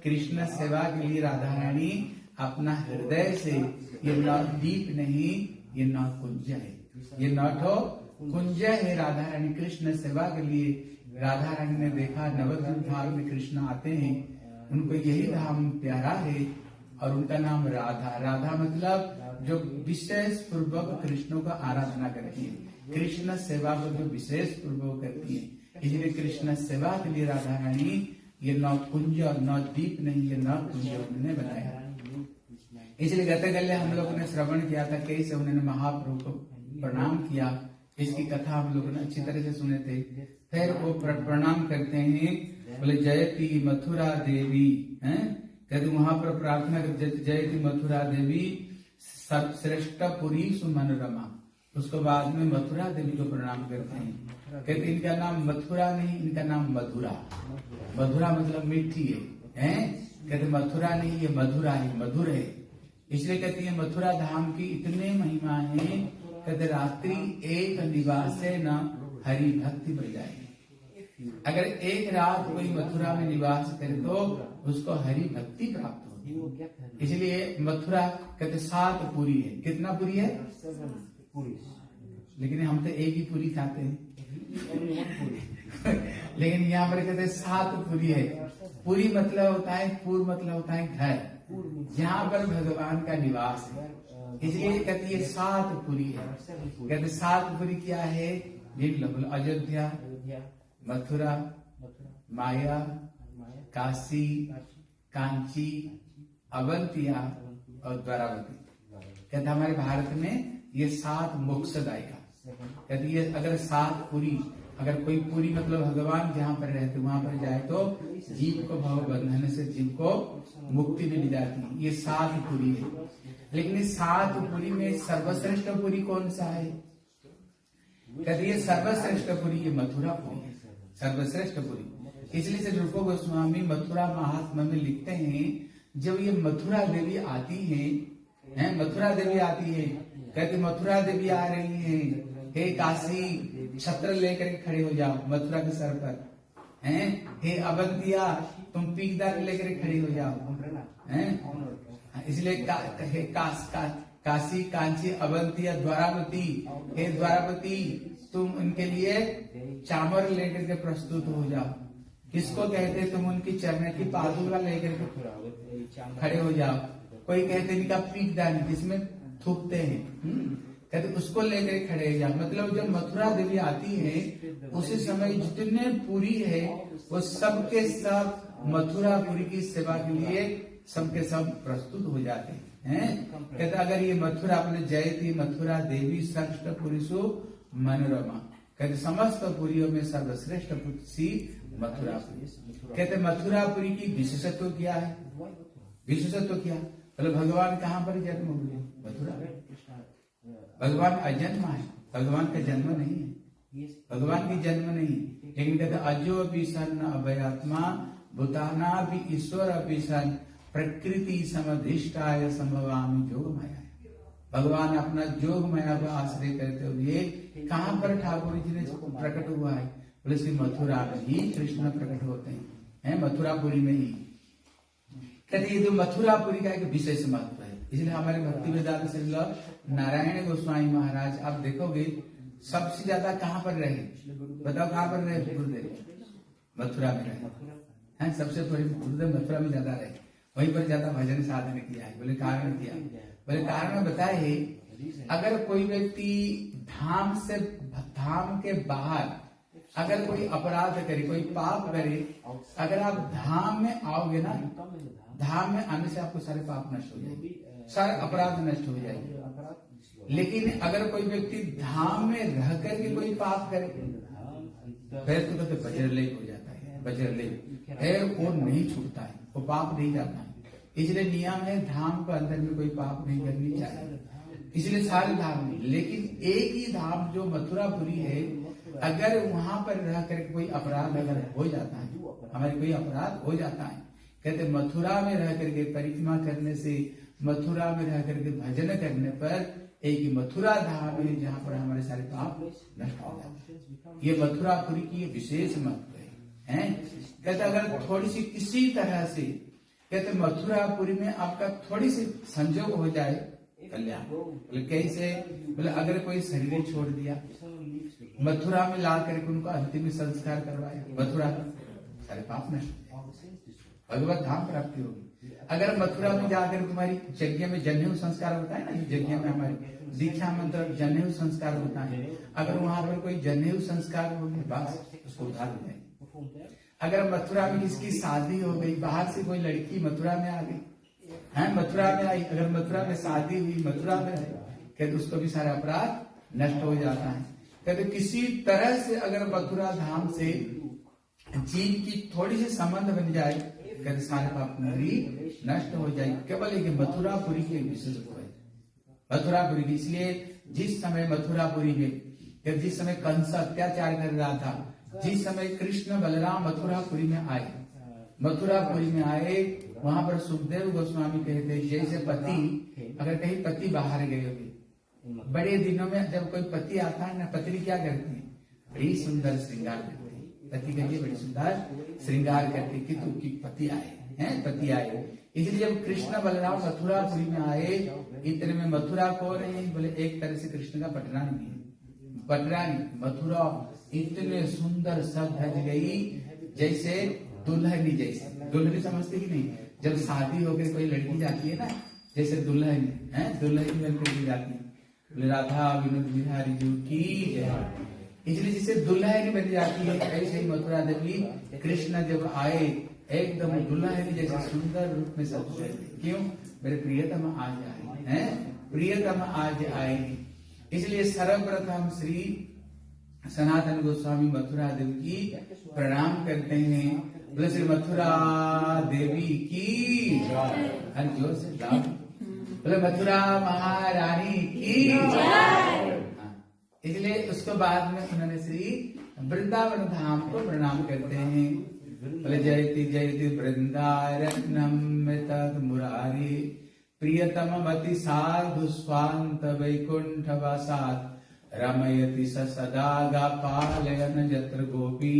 कृष्ण सेवा के लिए राधा रानी अपना हृदय से, ये नवद्वीप नहीं ये नवकुंज है, ये नौ कुंज है राधा रानी कृष्ण सेवा के लिए। राधा रानी ने देखा नवद्वीप धाम में कृष्ण आते हैं, उनको यही धाम प्यारा है और उनका नाम राधा। राधा मतलब जो विशेष पूर्वक कृष्णों का आराधना करती है, कृष्ण सेवा को जो विशेष पूर्वक करती है। इसलिए कृष्ण सेवा के लिए राधा रानी ये नौ कुंज और नौ द्वीप नहीं ये नौ कुंज उन्होंने बनाया। इसलिए गतकल्य हम लोगों ने श्रवण किया था कैसे उन्होंने महाप्रभु को प्रणाम किया। इसकी कथा हम लोगों ने अच्छी तरह से सुने थे। फिर वो प्रणाम करते हैं, बोले जयति मथुरा देवी, कहते वहां पर प्रार्थना कर जयति मथुरा देवी सर्वश्रेष्ठ पुरी सुमनोरमा। उसको बाद में मथुरा देवी को प्रणाम करते हैं। कहते इनका नाम मथुरा नहीं, इनका नाम मधुरा। मधुरा मतलब मीठी है, कहते मथुरा नहीं ये मधुरा है, मधुर है। इसलिए कहती है मथुरा धाम की इतने महिमा है, कहते रात्रि एक निवास न हरि भक्ति बढ़ जाएगी। अगर एक रात कोई मथुरा में निवास करे तो उसको हरि भक्ति प्राप्त होगी। इसलिए मथुरा कहते 7 पुरी है। कितना पुरी है? लेकिन हम तो एक ही पुरी खाते हैं लेकिन यहाँ पर कहते 7 पुरी है। पुरी मतलब होता है, पूर्व मतलब होता है घर, जहाँ पर भगवान का निवास है। इसलिए कहती है 7 पुरी है। कहते 7 पुरी क्या है? अयोध्या, मथुरा, माया, काशी, कांची, अवंतिया और द्वारावती। कहते हमारे भारत में ये 7 मोक्षदायिका। कहते ये अगर 7 पुरी, अगर कोई पुरी मतलब भगवान जहाँ पर रहते वहां पर जाए तो जीव को भव बंधन से जीव को मुक्ति मिल जाती है। ये 7 पुरी है। लेकिन इस 7 पुरी में सर्वश्रेष्ठ पुरी कौन सा है? कहते ये सर्वश्रेष्ठ पुरी ये मथुरा पुरी है, सर्वश्रेष्ठ पुरी। इसलिए से रूप गोस्वामी मथुरा महात्मा में लिखते हैं जब ये मथुरा देवी आती है, मथुरा देवी आती है, कहते मथुरा देवी आ रही है, हे काशी छत्र लेकर खड़े हो जाओ मथुरा के सर पर, हैं? हे अवंतिया, तुम पीकदार लेकर खड़ी हो जाओ, हैं? इसलिए काशी, कांची, अवंतिया, द्वारावती, हे द्वारावती, तुम उनके लिए चामर लेकर के प्रस्तुत हो जाओ। किसको कहते? तुम उनकी चरण की पादुका लेकर के खड़े हो जाओ। कोई कहते इनका पीकदान, जिसमें थूकते हैं, कहते उसको लेकर खड़े हो जाओ। मतलब जब मथुरा देवी आती है उसी समय जितने पुरी है वो सबके सब मथुरापुरी की सेवा के लिए सबके सब प्रस्तुत हो जाते हैं। कहते अगर ये मथुरा अपने जयती मथुरा देवी सर्वश्रेष्ठ पुरुषो मनोरमा, कहते समस्त पुरियों में सर्वश्रेष्ठ पुरुषी मथुरापुरी। कहते मथुरापुरी की विशेषत्व क्या है? विशेषत्व क्या? मतलब भगवान कहाँ पर जन्म हुए? मथुरा। भगवान अजन्म है, भगवान का जन्म नहीं है, भगवान की जन्म नहीं। लेकिन कहते अजो अपि सन अभयात्मा भूताना भी ईश्वर अपि सन प्रकृति समधिष्ठाय संभवामि जोगमाया। भगवान अपना जोग माया को आश्रय करते हुए कहाँ पर ठाकुर जी ने प्रकट हुआ है? बोले श्री मथुरा में ही कृष्ण प्रकट होते हैं, मथुरापुरी में ही। कहते ये जो मथुरापुरी का एक विशेष महत्व है। इसलिए हमारे भक्ति वेदांत श्रील नारायण गोस्वामी महाराज आप देखोगे सबसे ज्यादा कहाँ पर रहे? बताओ कहाँ पर रहे गुरुदेव? मथुरा में रहे हैं। सबसे पहले गुरुदेव मथुरा में ज्यादा रहे, वहीं पर ज्यादा भजन साधन किया है। बोले कारण किया? बोले कारण बताए, अगर कोई व्यक्ति धाम के बाहर अगर कोई अपराध करे, कोई पाप करे, अगर आप धाम में आओगे ना, धाम में आने से आपको सारे पाप नष्ट हो जाएंगे, सारे अपराध नष्ट हो जाएंगे। लेकिन अगर कोई व्यक्ति धाम में रह करके कोई पाप करे फिर तो कहते वज्रलेप हो जाता है। वज्रलेप है वो नहीं छूटता है, वो पाप नहीं जाता है। इसलिए नियम है धाम के अंदर में कोई पाप नहीं करनी चाहिए, इसलिए सारे धाम में। लेकिन एक ही धाम जो मथुरापुरी है, अगर वहां पर रह कर कोई अपराध अगर हो जाता है, हमारे कोई अपराध हो जाता है, कहते मथुरा में रह करके परिक्रमा करने से, मथुरा में रह करके भजन करने पर एक मथुरा धाम है जहाँ पर हमारे सारे पाप नष्ट हो जाते हैं। ये मथुरापुरी की विशेष महत्व है। कहते अगर थोड़ी सी किसी तरह से कहते मथुरापुरी में आपका थोड़ी सी संजोग हो जाए कल्याण। बोले कैसे? बोले अगर कोई शरीर छोड़ दिया, मथुरा में ला करके उनको अंतिम संस्कार करवाया, मथुरा सारे पाप नष्ट, भगवत धाम प्राप्ति होगी। अगर मथुरा में जाकर तुम्हारी यज्ञ में जनेऊ संस्कार होता है ना, यज्ञ में हमारे दीक्षा मंत्र जनेऊ संस्कार होता है, अगर वहां पर कोई जनेऊ संस्कार हो गया बस उसको उधार हो जाएगी। अगर मथुरा में किसकी शादी हो गई, बाहर से कोई लड़की मथुरा में आ गई है, मथुरा में आई, अगर मथुरा में शादी हुई, मथुरा में रही, कहते उसको भी सारा अपराध नष्ट हो जाता है। कहते किसी तरह से अगर मथुरा धाम से जीव की थोड़ी सी संबंध बन जाए, कहते सारे पाप नष्ट हो जाए। केवल एक मथुरापुरी की विशेषता है, मथुरापुरी की। इसलिए जिस समय मथुरापुरी में, जिस समय कंस अत्याचार कर रहा था, जिस समय कृष्ण बलराम मथुरापुरी में आए, मथुरापुरी में आए, वहां पर सुखदेव गोस्वामी कहते जैसे पति, अगर कहीं पति बाहर गए हुए बड़े दिनों में, जब कोई पति आता है ना, पत्नी क्या करती है? बड़ी सुंदर श्रृंगार करती है, पति के लिए बड़ी सुंदर श्रृंगार करती कि तू की पति आए हैं, पति आए। इसलिए जब कृष्ण बलराम मथुरापुरी में आए, इतने में मथुरा को रहे, बोले एक तरह से कृष्ण का पटरानी है, पटरानी मथुरा इतने सुंदर सब ढज गई जैसे दुल्हनी, जैसे दुल्हनी समझते ही नहीं, जब शादी होकर कोई लड़की जाती है ना, जैसे दुल्हन है, दुल्हन बनकर जाती है, बोले राधा विनोद बिहारी जी की जय। इसलिए जिसे दुल्हन बन जाती है, ऐसे ही मथुरा देवी कृष्ण जब आए एकदम दुल्हन जैसे सुंदर रूप में सब। क्यों? मेरे प्रियतम आज आए हैं, प्रियतम आज आए। इसलिए सर्वप्रथम श्री सनातन गोस्वामी मथुरा देवी की प्रणाम करते हैं। बोले श्री मथुरा देवी की हर जोर से बोले मथुरा महारानी की। इसलिए उसके बाद में उन्होंने श्री वृंदावन धाम को प्रणाम करते हैं। बोले जयति जयति वृंदारण्यम तद मुरारी प्रियतम मति साधु स्वांत वैकुंठ वासात् रमयति स सदा गापालयन जत्र गोपी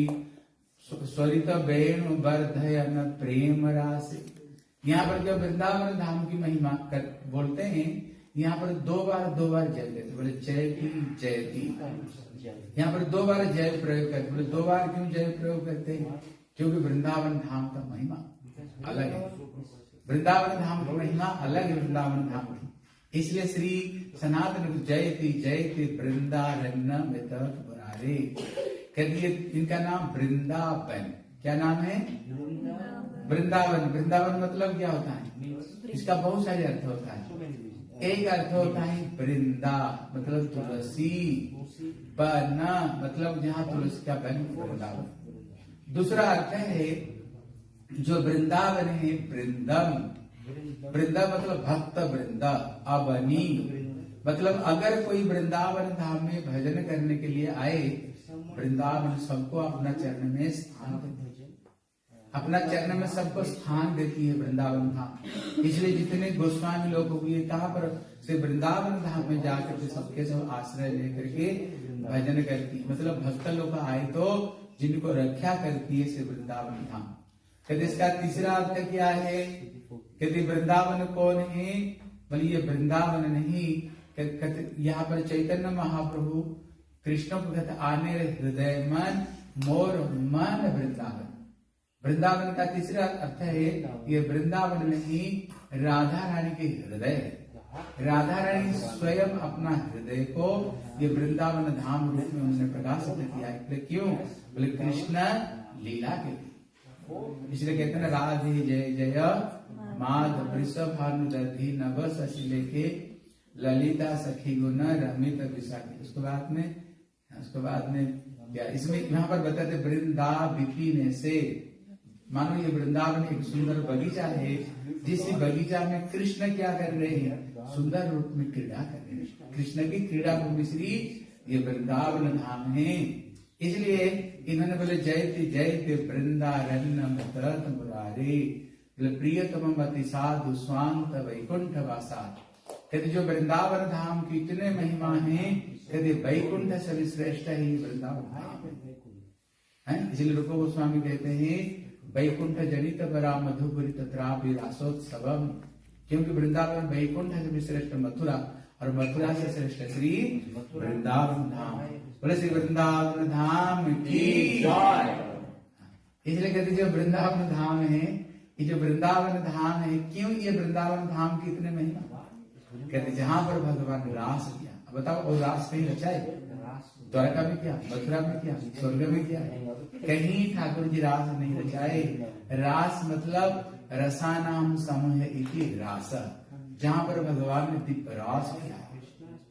स्वरित वेणु वर्धयन प्रेम राशि। यहाँ पर जब वृंदावन धाम की महिमा बोलते हैं, यहाँ पर दो बार जय देते, बोले जयती जयती। यहाँ पर 2 बार जय प्रयोग करते, बोले 2 बार क्यों जय प्रयोग करते हैं? क्योंकि वृंदावन धाम का महिमा अलग है, वृंदावन धाम की महिमा अलग है वृंदावन धाम की। इसलिए श्री सनातन जयती जयती वृंदारण्य में मुरारे कहती, इनका नाम वृंदावन। क्या नाम है? वृंदावन। वृंदावन मतलब क्या होता है? इसका बहुत सारे अर्थ होता है। एक अर्थ होता है वृंदा मतलब तुलसी, वन मतलब जहाँ तुलसी का वन, वृंदावन। दूसरा अर्थ है जो वृंदावन है वृंदम। वृंदा मतलब भक्त वृंदा। अवनी मतलब अगर कोई वृंदावन धाम में भजन करने के लिए आए, वृंदावन सबको अपना चरण में स्थान देती है, अपना चरण में सबको स्थान देती है वृंदावन धाम। इसलिए जितने गोस्वामी लोग हुए कहाँ पर से वृंदावन धाम में जाकर के सबके सब आश्रय लेकर के भजन करती, मतलब भक्त लोग आए तो जिनको रक्षा करती है से वृंदावन धाम। कहते इसका तीसरा अर्थ क्या है? कहते वृंदावन कौन है? बोले ये वृंदावन नहीं, कहते यहाँ पर चैतन्य महाप्रभु कृष्ण को कहते आने हृदय मन मोर मन वृंदावन। वृंदावन का तीसरा अर्थ है ये वृंदावन नहीं, राधा रानी के हृदय। राधा रानी स्वयं अपना हृदय को ये वृंदावन धाम रूप में उन्होंने प्रकाशित किया है। क्यों? बोले कृष्ण लीला के लिए। इसलिए कहते हैं राधे जय जय माधव वृषभानुदधि नव शशि लेके ललिता सखी गुण रमित विशाखी। उसके बाद में क्या इसमें यहाँ पर बताते वृंदा विपिन से, मानो ये वृंदावन एक सुंदर बगीचा है, जिस बगीचा में कृष्ण क्या कर रहे हैं? सुंदर रूप में क्रीड़ा कर रहे हैं। कृष्ण की क्रीड़ा भूमि श्री ये वृंदावन धाम है। इसलिए इन्होंने बोले जयति जयति वृंदारण्य मुरारे, प्रियतम अति साधु स्वांत वैकुंठ वासा। कहते जो वृंदावन धाम की इतने महिमा है, कहते वैकुंठ से श्रेष्ठ ही वृंदावन धाम है। इसलिए रूप गोस्वामी कहते हैं वैकुंठ जनित बरा मधुपुरी तत्रापि रासोत्सवम, क्योंकि वृंदावन वैकुंठ से श्रेष्ठ मथुरा और मथुरा से श्रेष्ठ श्री वृंदावन धाम। बोले श्री वृंदावन धाम की जय। इसलिए कहते जो वृंदावन धाम है, ये जो वृंदावन धाम है, क्यों ये वृंदावन धाम की इतने महिमा? कहते जहां पर भगवान रास किया। अब बताओ और रास कहीं रचाए? द्वारका में किया, मथुरा में किया, स्वर्ग में किया, कहीं ठाकुर जी रास नहीं रचाए। रास मतलब रसानाम समूह इति रास, जहां पर भगवान ने दिव्य रास किया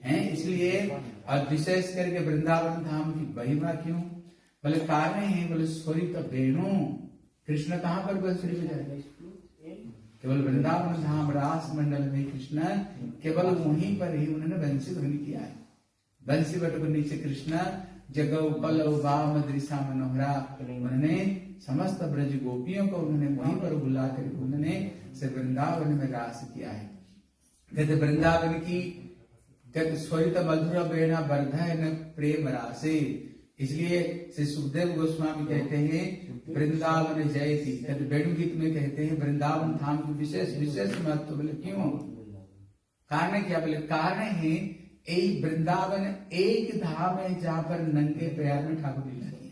है। इसलिए और विशेष करके वृंदावन धाम की महिमा क्यों? बोले कारण है, बोले स्वरित वेणु। कृष्ण कहाँ पर बंसुरी बजाए? केवल वृंदावन धाम रास मंडल में कृष्ण केवल वहीं पर ही उन्होंने बंसी ध्वनि किया है। बंसी बट को नीचे कृष्ण जगौ पलौ वाम दृशा मनोहरा, उन्होंने समस्त ब्रज गोपियों को उन्होंने वहीं पर बुला कर उन्होंने से वृंदावन में रास किया है। कहते वृंदावन की कहते स्वरित मधुर वेणा वर्धयन प्रेम रासे। इसलिए श्री सुखदेव गोस्वामी कहते हैं वृंदावन जयति। कहते वेणु गीत में कहते हैं वृंदावन धाम की विशेष विशेष महत्व। बोले क्यों? कारण क्या? बोले कारण है एक वृंदावन एक धाम है जहाँ पर नंगे पैर में ठाकुर लीला की,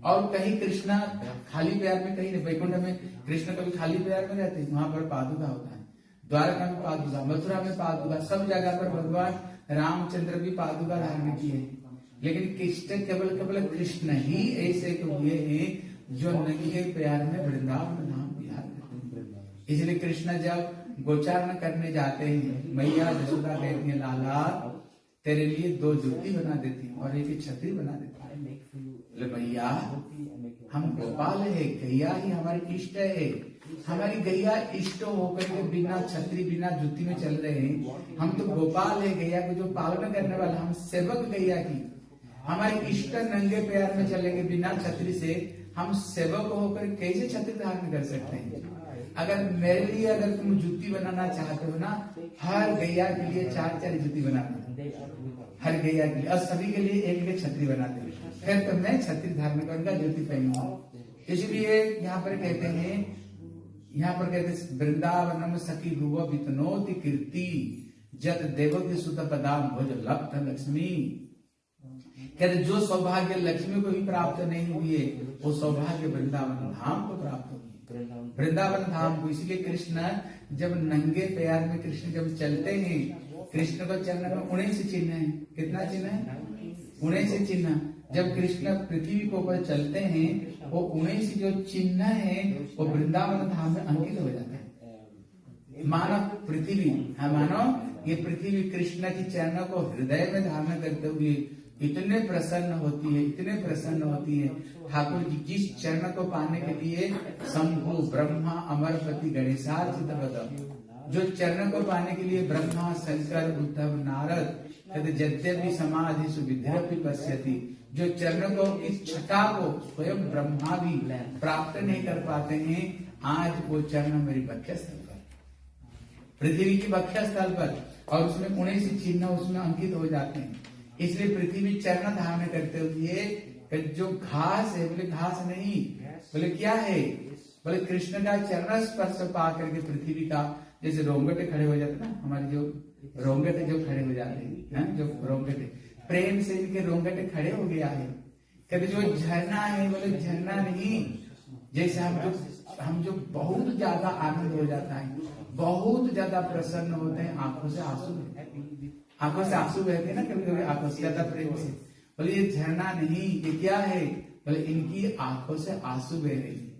और कहीं कृष्णा खाली पैर में कहीं नहीं। वैकुंठ में कृष्ण कभी खाली पैर में रहते, वहां पर पादुका होता है। द्वारका में पादुका, मथुरा में पादुका, सब जगह पर भगवान रामचंद्र भी पादुका धारण किए हैं। लेकिन कृष्ण केवल कृष्ण ही ऐसे हुए हैं जो नंगे पैर में वृंदावन धाम विहार करते हैं। इसलिए कृष्ण जब गोचारण करने जाते हैं, मैया यशोदा कहती है लाला तेरे लिए 2 जूती बना देती हूँ और एक छतरी बना देती हूँ। भैया हम गोपाल है, गैया ही हमारी इष्ट है। हमारी गैया इष्ट होकर के बिना छतरी बिना जूती में चल रहे हैं। हम तो गोपाल है, गैया को जो पालन करने वाला, हम सेवक गैया की। हमारी इष्ट नंगे पैर में चलेंगे बिना छतरी से, हम सेवक होकर कैसे छतरी धारण कर सकते हैं? अगर मेरे लिए अगर तुम जूती बनाना चाहते हो ना, हर गैया के लिए 4-4 जूती बनाते, हर गैया के लिए, और सभी के लिए एक छतरी बनाते, फिर तो मैं छतरी धारण करूंगा, जूती पहनूंगा। इसलिए यहाँ पर कहते हैं, वृंदावनम सखी भुव वितनोति कीर्ति जत देवती सुत पदाम भोज लब्ध लक्ष्मी। कहते जो सौभाग्य लक्ष्मी को भी प्राप्त नहीं हुई है, वो सौभाग्य वृंदावन धाम को प्राप्त हुई, वृंदावन धाम को। इसलिए कृष्ण जब नंगे पैर में कृष्ण जब चलते हैं, कृष्ण को चलने में 19 चिन्ह है। कितना चिन्ह है? 19 चिन्ह। जब कृष्ण पृथ्वी के ऊपर चलते हैं, वो 19 जो चिन्ह है वो वृंदावन धाम में अंकित हो जाते हैं। मानो पृथ्वी, मानो ये पृथ्वी कृष्ण की चरणों को हृदय में धारण करते हुए इतने प्रसन्न होती है, इतने प्रसन्न होती है। ठाकुर जी जिस चरण को पाने के लिए शंभु ब्रह्मा अमरपति गणेशार्चित बदम, जो चरण को पाने के लिए ब्रह्मा शंकर उद्धव नारद कहते यद्यपि समाधि सुविद्यपि पश्यति, जो चरण को इस छटा को स्वयं ब्रह्मा भी प्राप्त नहीं कर पाते हैं, आज वो चरण मेरी वक्षस्थल पर, पृथ्वी की वक्षस्थल पर, और उसमें 19 चिन्ह उसमें अंकित हो जाते हैं। इसलिए पृथ्वी चरण धारण करते हुए जो घास है, बोले घास नहीं, बोले क्या है, बोले कृष्ण का चरण स्पर्श पा करके पृथ्वी का, जैसे रोंगटे खड़े हो जाते ना, हमारे जो रोंगटे जो खड़े हो जाते हैं, जो रोंगटे प्रेम से इनके रोंगटे खड़े हो गया है। कभी जो झरना है, बोले झरना नहीं, जैसे हम जो बहुत ज्यादा आनंद हो जाता है, बहुत ज्यादा प्रसन्न होते हैं, आंखों से आंसू बहते हैं ना, कभी कभी आंखों से ज्यादा प्रेम से। बोले ये झरना नहीं, ये क्या है, बोले इनकी आंखों से आंसू बह रही है।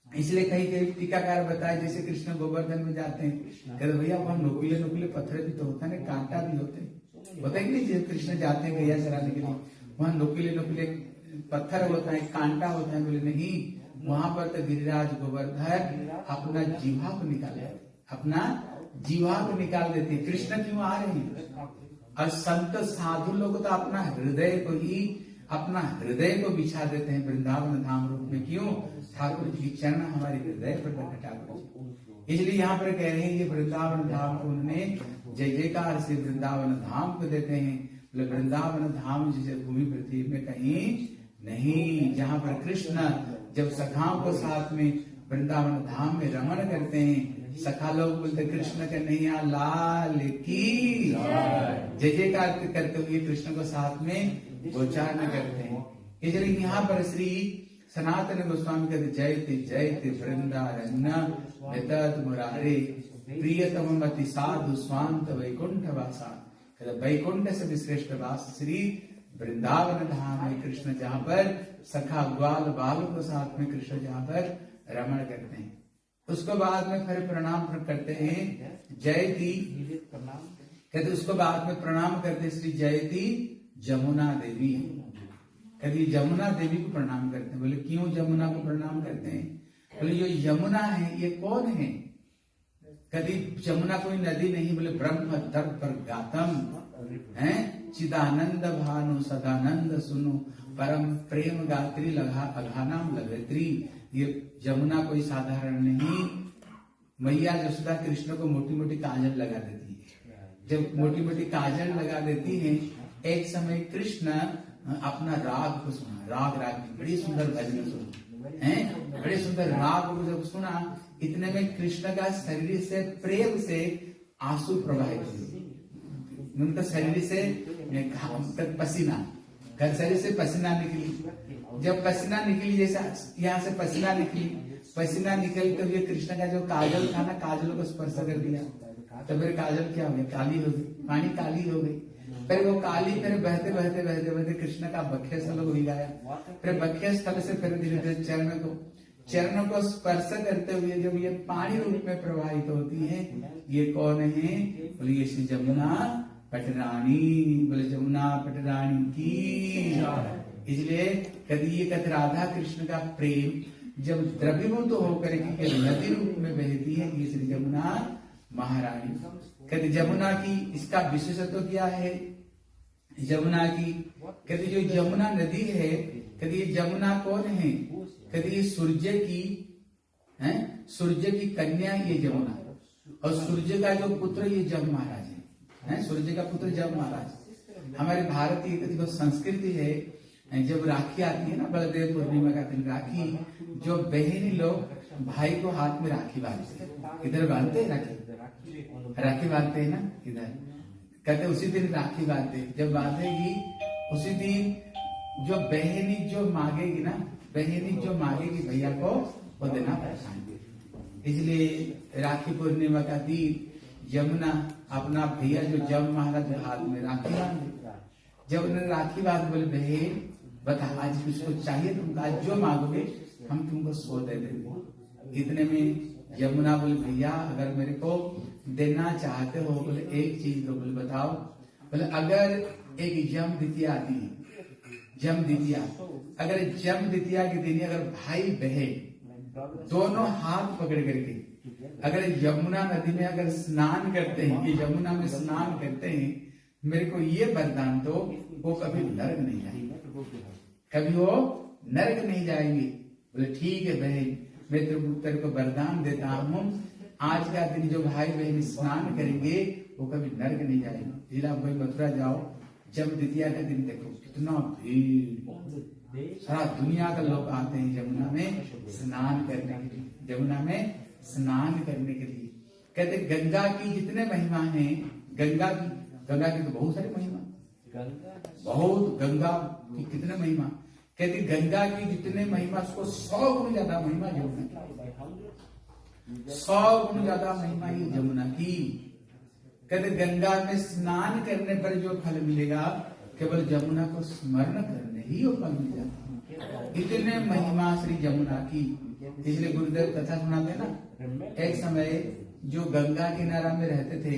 इसलिए कहीं कहीं टीकाकार बताए, जैसे कृष्ण गोवर्धन में जाते हैं, कहते भैया वहां नुकीले नुकीले पत्थर भी तो होता है, कांटा भी होते हैं, होता है कि नहीं? जब कृष्ण जाते हैं गैया चराने के लिए, वहां नुकीले नुकीले पत्थर होता है, कांटा होता है। बोले नहीं, वहां पर तो गिरिराज गोवर्धन अपना जीवा को निकाले, अपना जीवा को निकाल देते हैं। कृष्ण क्यों आ रहे हैं? और संत साधु लोग तो अपना हृदय को ही, अपना हृदय को बिछा देते हैं वृंदावन धाम रूप में। क्यों? ठाकुर जी की चरण हमारे हृदय पर बैठा ठाकुर। इसलिए यहाँ पर कह रहे हैं ये वृंदावन धाम को उन्होंने जय जयकार से वृंदावन धाम को देते हैं। वृंदावन धाम जैसे भूमि पृथ्वी में कहीं नहीं, जहाँ पर कृष्ण जब सखाओं को साथ में वृंदावन धाम में रमण करते हैं, सखा लोग बोलते कृष्ण के नैया लाल की जय जयकार करते हुए कृष्ण को साथ में गोचारण करते हैं। इसलिए यहाँ पर श्री सनातन गोस्वामी कहते जयते जयते वृंदारण्य मुरारे प्रियतम मति साधु स्वांत वैकुंठ वासा। कहते वैकुंठ से भी श्रेष्ठ वास श्री वृंदावन धाम है कृष्ण, जहाँ पर सखा ग्वाल बाल को साथ में कृष्ण जहाँ पर रमण करते हैं। उसको बाद में फिर प्रणाम करते हैं जयती, कहते उसको बाद में प्रणाम करते श्री जयती जमुना देवी। कभी यमुना देवी को प्रणाम करते हैं। बोले क्यों यमुना को प्रणाम करते हैं? बोले जो यमुना है ये कौन है? कभी यमुना कोई नदी नहीं, बोले ब्रह्म तट पर गातम है, चिदानंद भानु सदानंद सुनो परम प्रेम गात्री लगा अघानाम लगत्री। ये यमुना कोई साधारण नहीं। मैया यशोदा कृष्ण को मोटी मोटी काजल लगा देती है। जब मोटी मोटी काजल लगा देती है, एक समय कृष्ण अपना राग को सुना, राग बड़ी सुंदर भजन सुना है, बड़े सुंदर राग को जब सुना, इतने में कृष्ण का शरीर से प्रेम से आंसू प्रवाहित हुए। उनका शरीर से पसीना, शरीर से पसीना निकली। जब पसीना निकली, जैसे यहाँ से पसीना निकली, पसीना निकलते हुए कृष्ण का जो काजल था ना, काजल को स्पर्श कर दिया, तो फिर काजल क्या हो गया? काली हो गई, पानी काली हो गई। फिर वो काली फिर बहते बहते बहते बहते कृष्ण का बख्य स्थल को भिगाया। फिर बख्य स्थल से फिर धीरे धीरे चरण को स्पर्श करते हुए जब ये पानी रूप में प्रवाहित होती है, ये कौन है? बोले ये श्री जमुना पटरानी। बोले जमुना पटरानी की। इसलिए कभी ये कहते राधा कृष्ण का प्रेम जब द्रव्यभूत होकर के नदी रूप में बहती है, ये श्री जमुना महारानी। कहते जमुना की इसका विशेषत्व क्या है? यमुना की कहते जो यमुना नदी है, कहते ये यमुना कौन है? कहते ये सूर्य की हैं, सूर्य की कन्या ये जमुना, और सूर्य का जो पुत्र ये जम महाराज है, सूर्य का पुत्र जम महाराज। हमारे भारतीय जो संस्कृति है, जब राखी आती है ना, बलदेव पूर्णिमा का दिन राखी, जो बहनी लोग भाई को हाथ में राखी बांधते हैं, इधर बांधते हैं राखी बांधते हैं ना इधर, कहते उसी दिन राखी बांधते, जब बांधेगी उसी दिन जो बहनी जो मांगेगी ना, बहनी जो मांगेगी भैया को वो देना पड़ेगा। इसलिए राखी पूर्णिमा का दिन यमुना अपना भैया जो जम महाराज हाथ में राखी बांधे, जब उन्होंने राखी बांध बोले बहन बता आज किसको चाहिए तुमको, आज जो मांगोगे हम तुमको 100 दे देंगे। इतने में यमुना बोले भैया अगर मेरे को देना चाहते हो बोले एक चीज दो, बोले बताओ। बोले अगर एक जम द्वितीया आती है, जम द्वितीया, अगर जम द्वितीया के दिन अगर भाई बहन दोनों हाथ पकड़ करके अगर यमुना नदी में अगर स्नान करते हैं, ये यमुना में स्नान करते हैं, मेरे को ये वरदान दो वो कभी नरक नहीं जाएंगे, कभी वो नरक नहीं जाएंगे। बोले ठीक है बहन, मैं तेरे को वरदान देता हूँ, आज का दिन जो भाई बहन स्नान करेंगे वो कभी नरक नहीं जाएंगे। जिला भाई मथुरा जाओ, जब द्वितीया का दिन देखो कितना भीड़, सारा दुनिया का लोग आते हैं यमुना में स्नान करने के लिए, यमुना में स्नान करने के लिए। कहते गंगा की जितने महिमा हैं, गंगा की तो बहुत सारी महिमा, बहुत गंगा की कितने महिमा, कहते गंगा की जितने महिमा उसको 100 गुण ज्यादा महिमा यमुना की, 100 गुण ज्यादा महिमा ये यमुना की। कहते गंगा में स्नान करने पर जो फल मिलेगा केवल यमुना को स्मरण करने ही वो फल मिल जाता, इतने महिमा श्री यमुना की। इसलिए गुरुदेव कथा सुनाते ना, एक समय जो गंगा किनारा में रहते थे,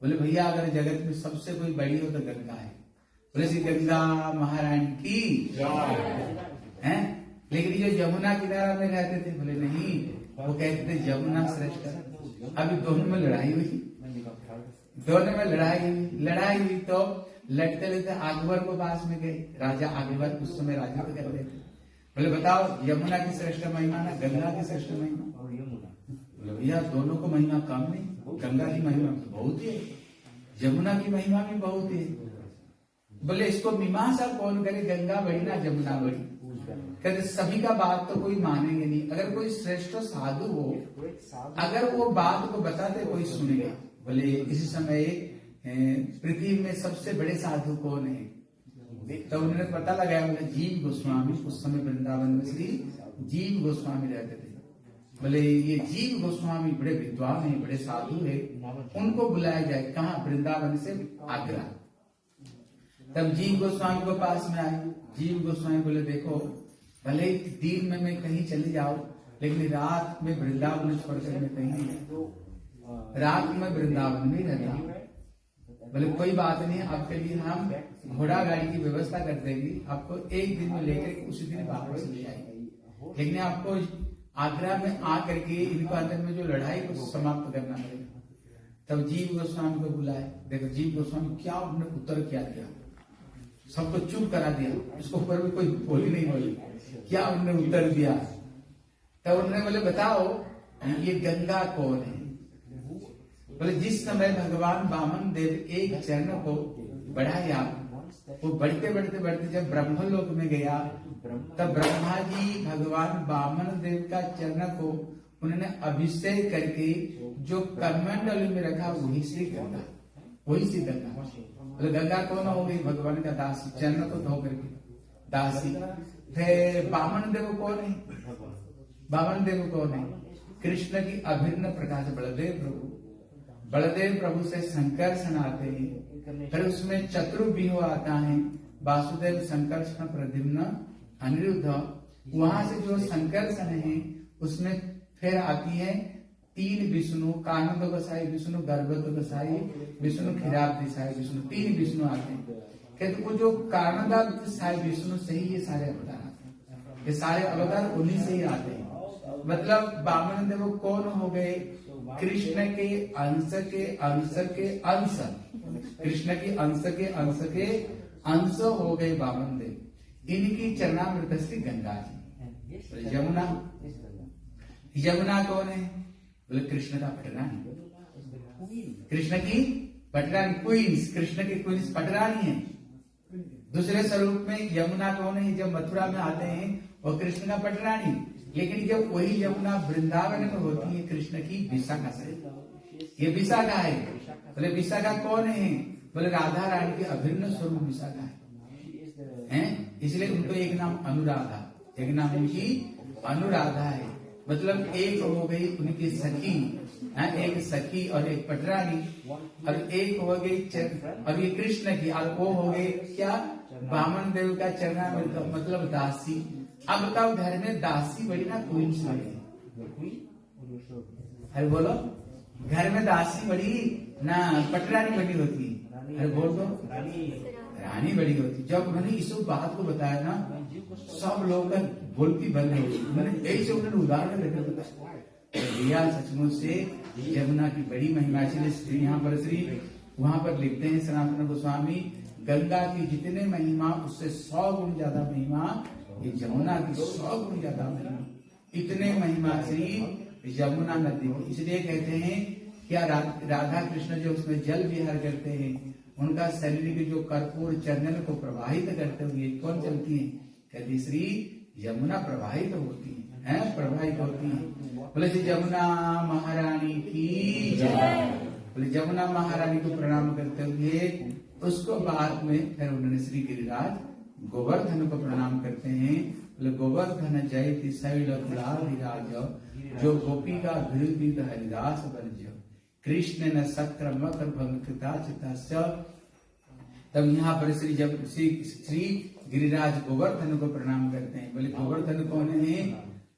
बोले भैया अगर जगत में सबसे कोई बड़ी हो तो गंगा है, बोले श्री गंगा महारानी की है। लेकिन जो यमुना किनारा में रहते थे बोले नहीं, वो कहते थे यमुना श्रेष्ठ है। अभी दोनों में लड़ाई हुई, दोनों में लड़ाई हुई तो लड़ते लड़ते अकबर को पास में गए, राजा अकबर उस समय राजा को कर रहे थे। बोले बताओ यमुना की श्रेष्ठ महिमा ना गंगा की श्रेष्ठ महिमा? बोले भैया दोनों को महिमा कम नहीं, गंगा की महिमा तो बहुत है, यमुना की महिमा भी बहुत है। बोले इसको मीमांसा कौन करे, गंगा बड़ी ना यमुना बड़ी? कहते सभी का बात तो कोई मानेंगे नहीं, अगर कोई श्रेष्ठ साधु हो अगर वो बात को बताते कोई सुनेगा। बोले इसी समय पृथ्वी में सबसे बड़े साधु कौन है? तो उन्होंने पता लगाया, बोले जीव गोस्वामी, उस समय वृंदावन में श्री जीव गोस्वामी रहते थे। बोले ये जीव गोस्वामी बड़े विद्वान है, बड़े साधु है, उनको बुलाया जाए। कहाँ? वृंदावन से आगरा। तब जीव गोस्वामी को पास में आए। जीव गोस्वामी बोले देखो भले दिन में मैं कहीं चले जाऊं, लेकिन रात में वृंदावन छोड़कर मैं कहीं नहीं रहता, रात में वृंदावन में रहता हूं। बोले कोई बात नहीं, आपके लिए हम घोड़ा गाड़ी की व्यवस्था कर देंगे, आपको एक दिन में लेकर उसी दिन वापस ले आएंगे, लेकिन आपको आगरा में आकर के इनको अंदर में जो लड़ाई को समाप्त करना पड़ेगा। तब जीव गोस्वामी को बुलाए। देखो जीव गोस्वामी क्या उन्होंने उत्तर क्या दिया, सबको चुप करा दिया, उसको ऊपर भी कोई बोली नहीं बोली, क्या उन्होंने उत्तर दिया। तब उन्होंने बोले बताओ ये गंगा कौन है? बोले जिस समय भगवान वामन देव एक चरण को बढ़ाया, वो बढ़ते बढ़ते बढ़ते जब ब्रह्मलोक में गया, तब ब्रह्मा जी भगवान वामन देव का चरण को उन्होंने अभिषेक करके जो कमंडल में रखा वही से गंगा, वही से गंगा। बोले गंगा कौन हो गई? भगवान का दासी, चरण को धो करके दासी। फिर वामन देव कौन है? वामन देव कौन है? कृष्ण की अभिन्न प्रकाश बलदेव प्रभु। बलदेव प्रभु से संकर्षण आते हैं, फिर उसमें चतुर्व्यूह आता है, वासुदेव संकर्षण प्रद्युम्न अनिरुद्ध। वहां से जो संकर्षण है उसमें फिर आती है 3 विष्णु, कानंद गोसाई विष्णु, गर्भत गोसाई विष्णु, खिराब देसाई विष्णु, 3 विष्णु आते हैं। कहते वो जो कानंद साई विष्णु से ही ये सारे अवतार आते हैं, ये सारे अवतार उन्हीं से ही आते हैं। मतलब वामन देव कौन हो गए? कृष्ण के अंश के अंश के अंश, कृष्ण के अंश के अंश के अंश हो गए वामन देव। इनकी चरणामृत श्री गंगा जी, यमुना। यमुना कौन है? बोले कृष्ण का पटरानी, कृष्ण की पटरानी, क्वींस, कृष्ण की क्वींस पटरानी है। दूसरे स्वरूप में यमुना कौन है? जब मथुरा में आते हैं वो कृष्ण का पटरानी, लेकिन जब वही यमुना वृंदावन में होती है कृष्ण की विशाखा से, ये विशाखा है। बोले विशाखा कौन है? बोले राधा रानी के अभिन्न स्वरूप विशाखा है, इसलिए उनको एक नाम अनुराधा, एक नाम उनकी अनुराधा है। मतलब एक हो गई उनकी सखी, एक सखी और एक पटरानी, और एक हो गई और ये कृष्ण की, और वो हो गई क्या? वामन देव का चरणामृत, मतलब दासी। अब बताओ घर में दासी बड़ी ना क्वीन बड़ी? अरे बोलो, घर में दासी बड़ी ना पटरानी बड़ी होती? अरे बोल दो, रानी बड़ी होती। जब उन्होंने इस बात को बताया ना, सब लोग बोलती बंद हो गई। मैंने ऐसे उन्होंने उदाहरण लेकर बताया, सचमुच से यमुना की बड़ी महिमा। श्री यहाँ पर श्री वहां पर लिखते हैं सनातन गोस्वामी, गंगा की जितने महिमा उससे 100 गुण ज्यादा महिमा ये यमुना की, 100 गुण ज्यादा महिमा, इतने महिमा श्री यमुना नदी की। इसलिए कहते हैं क्या राधा कृष्ण जो उसमें जल विहार करते हैं, उनका शरीर के जो कर्पूर चंदन को प्रवाहित करते हुए कौन चलती है? कहती श्री यमुना प्रवाहित होती है, प्रवाहित होती है। बोले यमुना महारानी की जय। बोले यमुना महारानी को प्रणाम करते हुए उसको बाद में फिर उन्होंने श्री गिरिराज गोवर्धन को प्रणाम करते हैं। बोले गोवर्धन जयति शैल कुलाधिराज, जो गोपी का विरुद्ध हरिदास वर्ज्य, कृष्ण न सक्र मकर भंगता चिता। तब यहाँ पर श्री गिरिराज गोवर्धन को प्रणाम करते हैं। बोले गोवर्धन कौन है?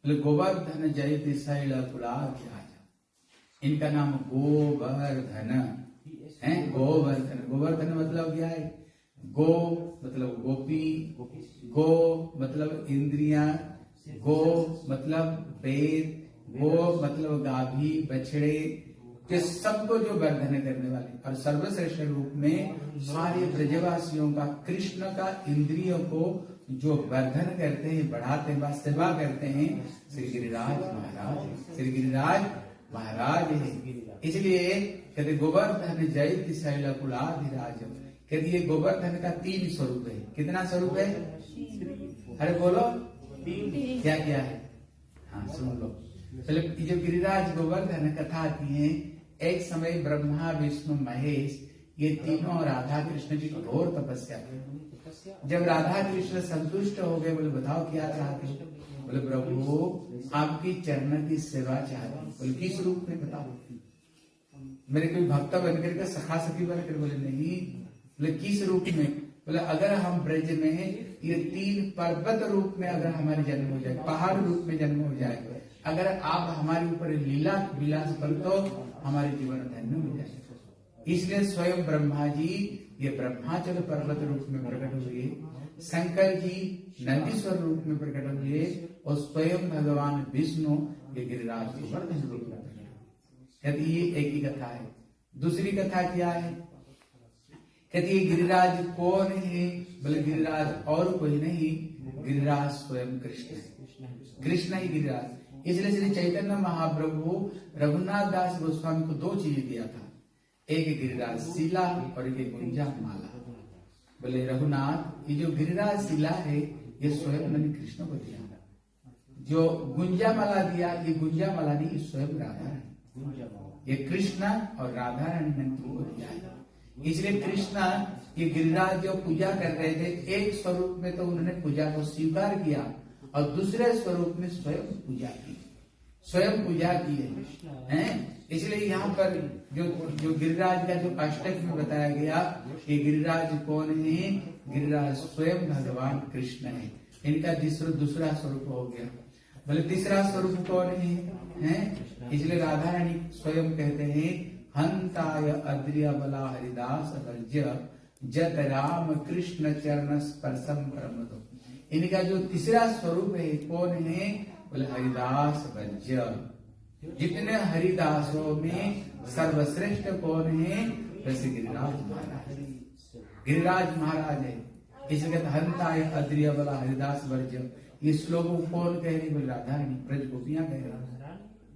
बोले गोवर्धन जयति शैल कुलाधिराज, इनका नाम गोवर्धन है। गोवर्धन, गोवर्धन मतलब क्या है? गो मतलब गोपी, गो मतलब इंद्रियां, गो मतलब वेद, गो मतलब गाभी बछड़े, के सबको जो वर्धन करने वाले, और सर्वश्रेष्ठ रूप में सारे ब्रजवासियों का, कृष्ण का इंद्रियों को जो वर्धन करते हैं, बढ़ाते हैं, सेवा करते हैं, श्री गिरिराज महाराज, श्री गिरिराज महाराज है। इसलिए कहते गोवर्धन जयति शैल कुलाधिराज, कहते ये गोवर्धन का 3 स्वरूप है। कितना स्वरूप है? अरे बोलो, क्या क्या है? हाँ सुन लो। चलो, जो गिरिराज गोवर्धन कथा आती है, एक समय ब्रह्मा विष्णु महेश ये तीनों राधा कृष्ण की घोर तपस्या की। जब राधा कृष्ण संतुष्ट हो गए, बोले बताओ क्या चाहते हो? बोले प्रभु आपकी चरण की सेवा चाहते हैं। बोले किस रूप में बताओ? मेरे कोई भक्त बनकर के सखा सखी बनकर? बोले नहीं। बोले किस रूप में? बोले अगर हम ब्रज में ये 3 पर्वत रूप में अगर हमारे जन्म हो जाए, पहाड़ रूप में जन्म हो जाए, अगर आप हमारे ऊपर लीला विलास कर तो हमारे जीवन धन्य हो जाए। इसलिए स्वयं ब्रह्मा जी ये ब्रह्माचल पर्वत रूप में प्रकट हुए, शंकर जी नंदीश्वर रूप में प्रकट हुए, और स्वयं भगवान विष्णु ये गिरिराज गोवर्धन रूप में प्रकट हुए। कहती ये एक ही कथा है। दूसरी कथा क्या है? कहती है गिरिराज कौन है? बोले गिरिराज और कोई नहीं, गिरिराज स्वयं कृष्ण है, कृष्ण ही गिरिराज। इसलिए श्री चैतन्य महाप्रभु रघुनाथ दास गोस्वामी को 2 चीजें दिया था, एक गिरिराज शिला और एक गुंजा माला। बोले रघुनाथ ये जो गिरिराज शिला है ये स्वयं मैंने कृष्ण को दिया, जो गुंजा माला दिया ये गुंजा माला नहीं, स्वयं राधा रानी, ये कृष्ण और राधा रानी ने तुमको दिया है। इसलिए कृष्ण ये गिरिराज जो पूजा कर रहे थे, एक स्वरूप में तो उन्होंने पूजा को स्वीकार किया, और दूसरे स्वरूप में स्वयं पूजा की, स्वयं पूजा की है। इसलिए यहाँ पर जो गिरिराज का जो अष्टक में बताया गया, ये गिरिराज कौन है? गिरिराज स्वयं भगवान कृष्ण है। इनका दूसरा स्वरूप हो गया। बोले तीसरा स्वरूप कौन है? इसलिए राधा रानी स्वयं कहते हैं हंताय अद्रिय बला हरिदास वर्ज्य, जत राम कृष्ण चरण स्पर्शम प्रमदो। इनका जो तीसरा स्वरूप है कौन है? बोले हरिदास वर्ज्य। जितने हरिदासों में सर्वश्रेष्ठ कौन है? वैसे गिरिराज महाराज, गिरिराज महाराज है। इसलिए हंताय अद्रिय बला हरिदास वर्ज्य। ये श्लोक कौन कह रही? बोले राधा रानी, ब्रज गोपियां कह रही।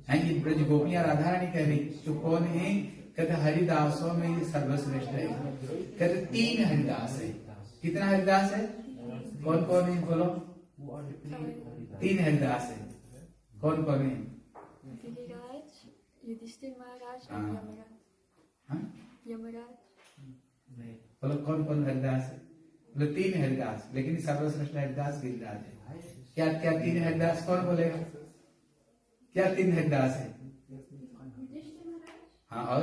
हैं ये ब्रज गोपियां राधा रानी कह रही तो कौन है? कहते हरिदासों में ये सर्वश्रेष्ठ है। कहते 3 हरिदास है। कितना हरिदास है? कौन कौन है बोलो? 3 हरिदास है। कौन कौन है? गिरिराज, युधिष्ठिर महाराज और हाँ। यमराज। हाँ? यमराज। बोलो कौन कौन हरिदास है? बोलो 3 हरिदास, लेकिन सर्वश्रेष्ठ हरिदास गिरिराज है। क्या क्या 3 हरिदास कौन बोलेगा? क्या 3 हरिदास है? हाँ और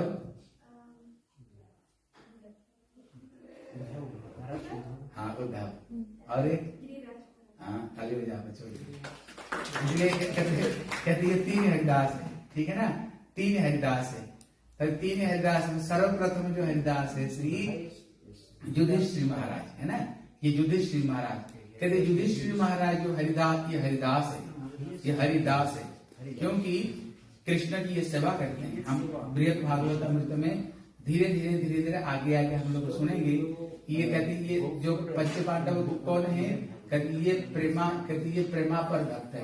हाँ उद्धव और एक हाँ ताली बजा बच्चों। इसलिए कहते ये 3 हरिदास है, ठीक है ना? 3 हरिदास है। तो 3 हरिदास में सर्वप्रथम जो हरिदास है श्री युधिष्ठिर महाराज है ना। ये युधिष्ठिर महाराज कहते युधिष्ठिर महाराज जो हरिदास, ये हरिदास है, ये हरिदास है क्योंकि कृष्ण की ये सेवा करते हैं। हम बृहद भागवत अमृत में धीरे धीरे आगे हम लोग सुनेंगे। ये कहते ये जो पंच पांडव कौन है? कहते ये प्रेमा पर भक्त है।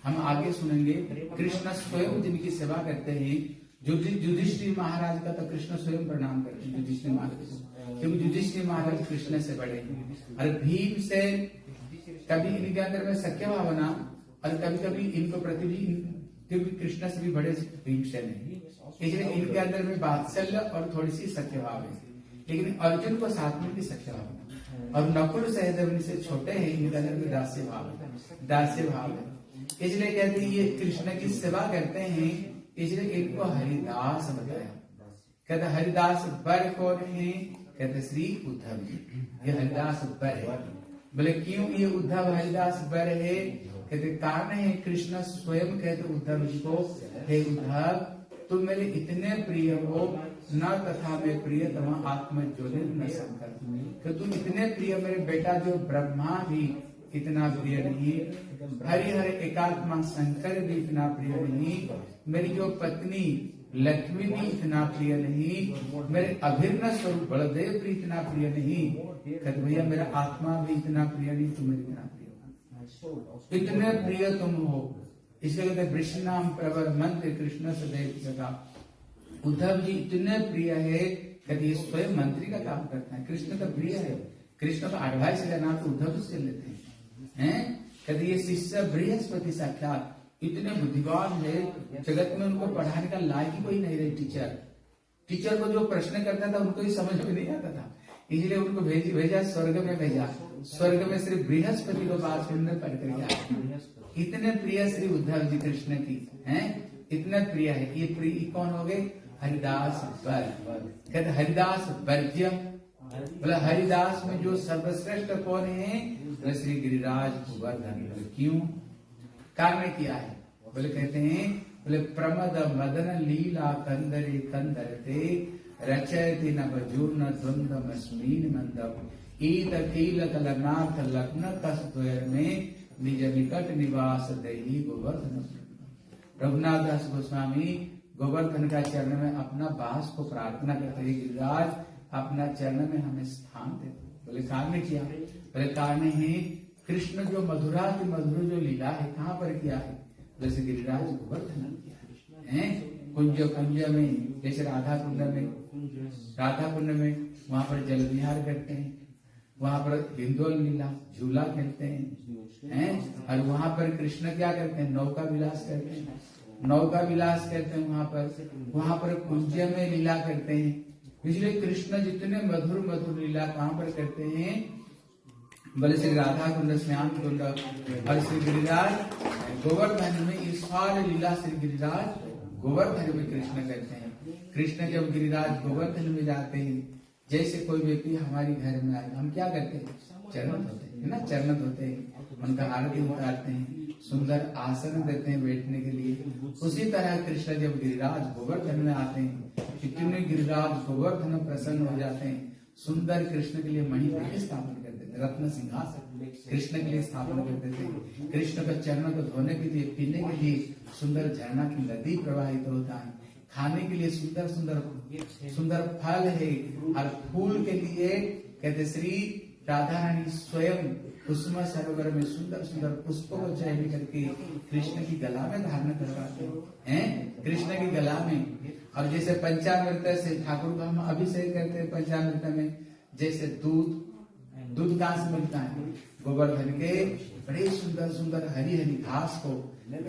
हम आगे सुनेंगे कृष्ण स्वयं जिनकी सेवा करते हैं। युधिष्ठिर महाराज का तो कृष्ण स्वयं प्रणाम करते हैं युधिष्ठिर महाराज को, क्योंकि युधिष्ठिर महाराज कृष्ण से बड़े हैं। और भीम से कभी इनके अंदर में सख्य भावना और कभी इनको प्रति भी, क्योंकि कृष्ण से भी बड़े भीमसेन है, इसलिए इनके अंदर में वात्सल्य और थोड़ी सी सख्य भाव है। लेकिन अर्जुन को साथ में भी सख्य भावना, और नकुल सहदेव इनसे छोटे हैं, इनके अंदर में दास्य भाव है। इसलिए कहते हैं ये कृष्ण की सेवा करते हैं, इसलिए इनको हरिदास बताया। कहते हरिदास बर कौन है? कहते श्री उद्धव जी, ये हरिदास बर है। बोले क्यों ये उद्धव हरिदास बर है? कहते कारण है कृष्ण स्वयं कहते उद्धव जी को, हे उद्धव तुम मेरे इतने प्रिय हो न तथा मैं प्रिय तम आत्मज्योति न शंकर, कि तुम इतने प्रिय, मेरे बेटा जो ब्रह्मा भी इतना प्रिय नहीं, हरिहर एकात्मा शंकर भी इतना प्रिय नहीं, मेरी जो पत्नी लक्ष्मी भी इतना प्रिय नहीं, मेरे अभिन्न स्वरूप बलदेव भी इतना प्रिय नहीं। कहते भैया मेरा आत्मा भी इतना प्रिय नहीं, तुम मेरे इतना प्रिय हो, इतने प्रिय तुम हो। इसलिए कहते वृषणाम प्रवर मंत्र कृष्ण सदैव सदा। उद्धव जी इतने प्रिय है, कहते ये स्वयं मंत्री का काम करता है, कृष्ण का प्रिय है। कृष्ण का एडवाइस लेना तो उद्धव से लेते हैं। कहते ये शिष्य बृहस्पति साक्षात इतने बुद्धिमान है, जगत में उनको पढ़ाने का लायक ही कोई नहीं रहे। टीचर को जो प्रश्न करता था उनको ही समझ में नहीं आता था, इसलिए उनको भेजा स्वर्ग में भेजा। स्वर्ग में श्री बृहस्पति को बात सुनने पढ़ कर इतने प्रिय श्री उद्धव जी कृष्ण की हैं, इतने प्रिय है। ये प्रिय कौन हो गए? हरिदास बर। कहते हरिदास वर्ज्य, बोला हरिदास में जो सर्वश्रेष्ठ कौन है? श्री गिरिराज गोवर्धन। क्यों? कारण क्या है? बोले कहते हैं, बोले प्रमद मदन लीला कंदरे कंदरते रचयति नवजूर्ण द्वंद्व स्मीन मंदम ईद कील कलनाथ लग्न कस्त्वयर में निज निकट निवास दही गोवर्धन। रघुनाथ दास गोस्वामी गोवर्धन का चरण में अपना वास को प्रार्थना करते हैं, गिरिराज अपना चरण में हमें स्थान दे। बोले कारण क्या? बोले कारण है कृष्ण जो मधुरा की मधुर जो लीला है कहाँ पर किया है? जैसे गिरिराज गोवर्धन किया है, कुंज में, जैसे राधा कुंड में वहां पर जल विहार करते हैं, वहां पर हिंदोल लीला झूला खेलते हैं, और वहां पर कृष्ण क्या करते हैं? नौका विलास करते हैं, वहां पर कुंज में लीला करते हैं। इसलिए कृष्ण जितने मधुर लीला कहाँ पर करते हैं? बोले श्री राधा कुंड, श्याम कुंड और श्री गिरिराज गोवर्धन में। ये सारे लीला श्री गिरिराज गोवर्धन में कृष्ण करते हैं। कृष्ण जब गिरिराज गोवर्धन में जाते हैं, जैसे कोई व्यक्ति हमारी घर में आए, हम क्या करते हैं? चरण धोते हैं ना, चरण धोते हैं, उनका आरती उतारते हैं, सुंदर आसन देते हैं बैठने के लिए। उसी तरह कृष्ण जब गिरिराज गोवर्धन में आते हैं, इतने गिरिराज गोवर्धन प्रसन्न हो जाते हैं, सुंदर कृष्ण के लिए मणि स्थापन कर देते, रत्न सिंहासन कृष्ण के लिए स्थापन कर देते हैं। कृष्ण का चरण को धोने के लिए, पीने के लिए सुंदर झरना की नदी प्रवाहित होता है, खाने के लिए सुंदर फल है, और फूल के लिए कहते श्री राधा रानी स्वयं कुसुम सरोवर में सुंदर सुंदर पुष्पों को चयन करके कृष्ण की गला में धारण करवाते हैं, कृष्ण की गला में। और जैसे पंचामृत से ठाकुर का हम अभिषेक करते हैं पंचामृत में, जैसे दूध कहाँ से मिलता है? गोवर्धन के बड़े सुंदर सुंदर हरी हरी घास को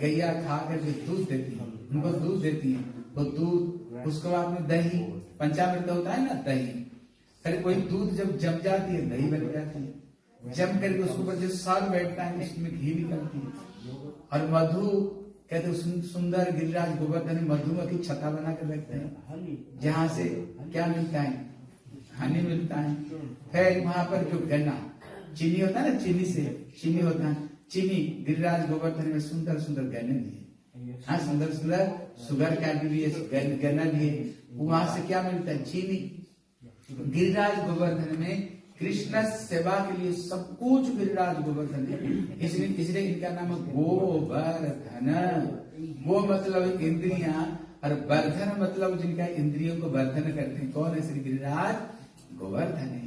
गैया खा करके दूध देती है, उनको दूध देती है, वो दूध, उसके बाद में दही, पंचामृत होता है ना दही, फिर कोई दूध जब जम जाती है दही बन जाती है, जम करके उसके ऊपर जो साग बैठता है उसमें घी निकलती है। और मधु कहते हैं सुंदर गिरिराज गोवर्धन मधुमक्खी छत्ता बना कर रखते हैं, जहाँ से क्या मिलता है? हनी मिलता है। फिर वहां पर जो गन्ना चीनी होता है ना, चीनी से चीनी होता है, चीनी गिरिराज गोवर्धन में सुंदर सुंदर गन्ने लिए, हाँ सुंदर सुंदर शुगर कैंडी लिए, गन्ना लिए, वहां से क्या मिलता है? चीनी। गिरिराज गोवर्धन में कृष्ण सेवा के लिए सब कुछ गिरिराज गोवर्धन है, इसलिए इनका नाम है गोवर्धन। गो मतलब इंद्रियां और वर्धन मतलब जिनका इंद्रियों को वर्धन करते हैं, कौन है? श्री गिरिराज गोवर्धन है।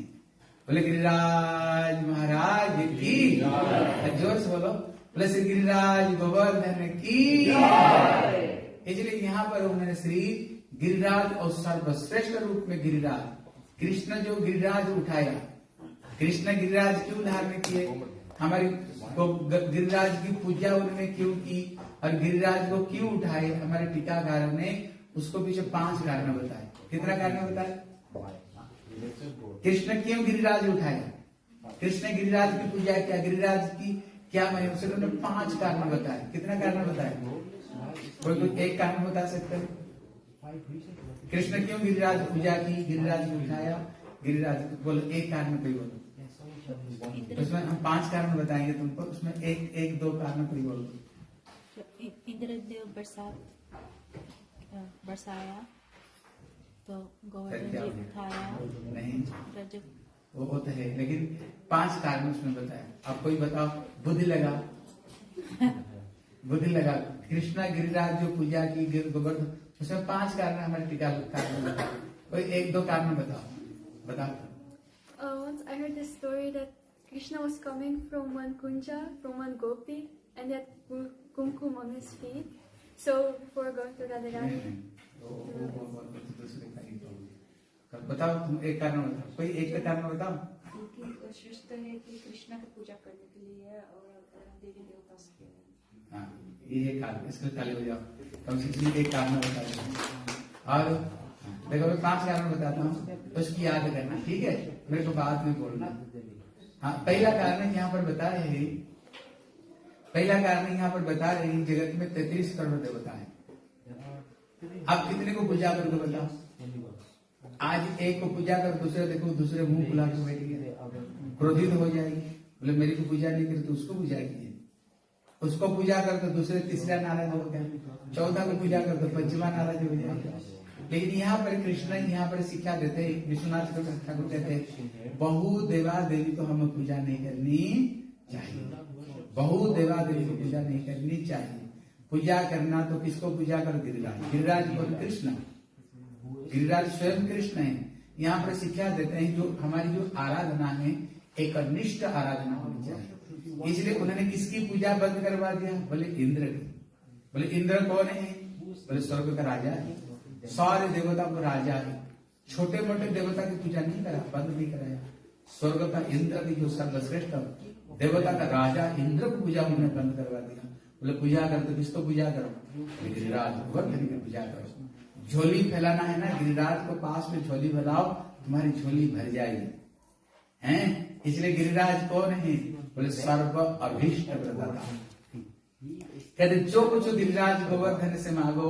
बोले गिरिराज महाराज की, जोर से बोलो, बोले श्री गिरिराज गोवर्धन की। इसलिए यहाँ पर उन्होंने श्री गिरिराज और सर्वश्रेष्ठ रूप में गिरिराज, कृष्ण जो गिरिराज उठाया, कृष्ण गिरिराज क्यों धारण किए? हमारी गिरिराज की पूजा उन्होंने क्यों की और गिरिराज को क्यों उठाए? हमारे टीकाकार ने उसको पीछे 5 कारण बताए। कितना कारण बताए? कृष्ण क्यों गिरिराज उठाया, कृष्ण गिरिराज की पूजा क्या, गिरिराज की क्या महिमा, उसे उन्होंने 5 कारण बताए। कितना कारण बताए? कोई एक कारण बता सकते हैं? कृष्ण क्यों गिरिराज पूजा की, गिरिराज को उठाया, गिरिराज बोलो एक कारण कोई बोलो। उसमें हम 5 कारण बताएंगे तुमको, उसमें एक दो कारण कोई बोलो। इंद्रदेव बरसाया तो गोवर्धन जी उठाया नहीं, रजत वो होता है, लेकिन 5 कारण उसमें बताया। अब कोई बताओ, बुद्धि लगा बुद्धि लगा। कृष्णा गिरिराज जो पूजा की गोवर्धन, उसमें 5 कारण हमारे टीका कारण बताओ, कोई एक दो कारण बताओ। Once I heard this story that Krishna was coming from one kunja, from one gopi, and he had kumkum on his feet. So before going to Radharani, बताओ तुम एक कारण बताओ, कोई एक कारण बताओ। श्रेष्ठ है कि कृष्ण की पूजा करने के लिए और देवी देवता से। हाँ, ये कारण, इसके ताली हो जाओ, कम से कम एक कारण बता दो। और देखो मैं 5 कारण बताता हूँ, तो उसकी याद करना, ठीक है? मेरे को बाद में बोलना। हाँ, पहला कारण यहाँ पर बता रहे हैं, पहला कारण यहाँ पर बता रहे हैं, जगत में 33 करोड़ देवता है। आप कितने को पूजा करोगे बताओ? आज एक को पूजा कर, दूसरे देखो दूसरे मुंह खुला के बैठ गए, क्रोधित हो जाएगी, बोले मेरी को पूजा नहीं करी तो उसको पूजा की, उसको पूजा कर तो दूसरे तीसरा नाराज हो गया, 14 को पूजा कर तो 5वां नाराज हो जाएगा। लेकिन यहाँ पर कृष्ण यहाँ पर शिक्षा देते हैं, विश्वनाथ ठाकुर कहते हैं बहु देवा देवी को हमें पूजा नहीं करनी चाहिए, बहु देवा देवी को पूजा नहीं करनी चाहिए। पूजा करना तो किसको पूजा करो? गिरिराज। गिरिराज कौन? कृष्ण। गिरिराज स्वयं कृष्ण है। यहाँ पर शिक्षा देते हैं जो हमारी जो आराधना है एक निष्ठ आराधना होनी चाहिए। इसलिए उन्होंने किसकी पूजा बंद करवा दिया? बोले इंद्र की। बोले इंद्र कौन है? बोले स्वर्ग का राजा है, सारे देवता को राजा है, छोटे मोटे देवता की पूजा नहीं करा, बंद नहीं कराया। स्वर्ग का इंद्र की जो सर्वश्रेष्ठ देवता का राजा इंद्र को पूजा उन्होंने बंद करवा दिया। बोले पूजा कर तो किसको पूजा करो? गिरिराज गोवर्धन की पूजा करो। झोली फैलाना है ना, गिरिराज को पास में झोली फैलाओ, तुम्हारी झोली भर जाएगी, हैं? इसलिए गिरिराज कौन है? बोले सर्व अभीष्ट प्रदाता। कहते जो कुछ गिरिराज गोवर्धन से मांगो,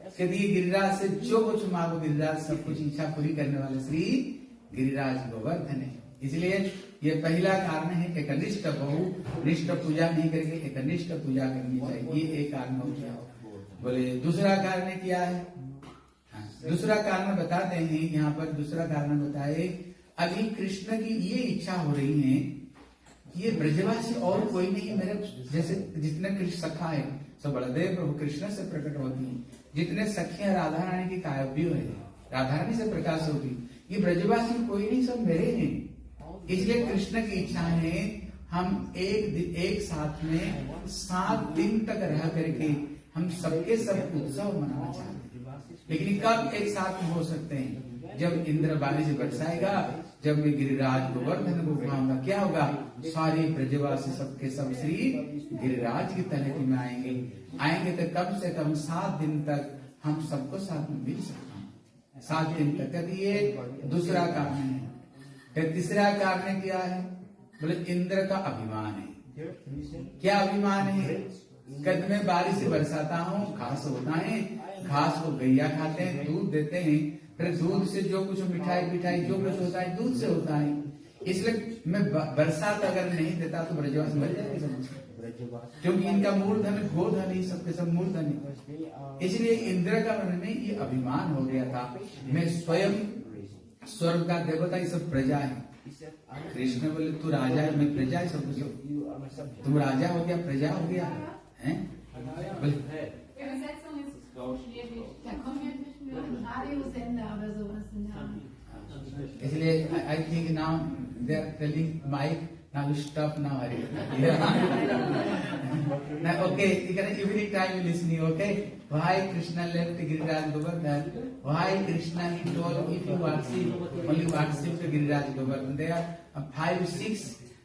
कहते गिरिराज से जो कुछ मांगो, गिरिराज सब कुछ इच्छा पूरी करने वाले श्री गिरिराज गोवर्धन है। इसलिए ये पहला कारण है, एकनिष्ठ बहुनिष्ठ पूजा नहीं करके एकनिष्ठ पूजा करनी चाहिए, ये एक कारण हो गया। बोले दूसरा कारण क्या है? दूसरा कारण बताते हैं यहाँ पर, दूसरा कारण बताए अभी कृष्ण की ये इच्छा हो रही है, ये ब्रजवासी और कोई नहीं मेरे जैसे, जितने कृष्ण सखा है सब बलदेव प्रभु कृष्ण से प्रकट होती है, जितने सखियां राधा रानी की काव्य है, राधा रानी से प्रकाश होती, ये ब्रजवासी कोई नहीं, सब मेरे हैं। इसलिए कृष्ण की इच्छा है हम एक साथ में 7 दिन तक रह करके हम सबके सब उत्सव मनाना चाहते हैं। लेकिन कब एक साथ में हो सकते हैं? जब इंद्र बाणी से बरसाएगा, जब मैं गिरिराज गोवर्धन को उठाऊंगा, क्या होगा? सारे ब्रजवासी सबके सब श्री गिरिराज की तलहटी में आएंगे तो कम से कम 7 दिन तक हम सबको साथ में मिल सकते हैं। 7 दिन तक। कभी ये दूसरा कारण है। फिर तीसरा कारण क्या है? बोले इंद्र का अभिमान है। क्या अभिमान है? कद में बारिश से बरसाता हूँ, घास होता है, घास को गैया खाते हैं, दूध देते हैं, फिर दूध से जो कुछ मिठाई जो कुछ होता है दूध से होता है। इसलिए मैं बरसात अगर नहीं देता तो ब्रजवास मर जाएंगे समझ, क्योंकि इनका मूलधन गोधन ही सबके सब मूलधन है। इसलिए इंद्र का मन में ये अभिमान हो गया था, मैं स्वयं स्वर्ग का देवता, ये सब प्रजा है। कृष्ण बोले तू राजा है, मैं प्रजा है, सब तुम राजा हो गया, प्रजा हो गया है। इसलिए I think now they are telling Mike now stop now hurry. Okay, you can every time you listening, okay? Why Krishna left Giriraj Govardhan? Why Krishna he told if you worship, only worship to Giriraj Govardhan? There are 5-6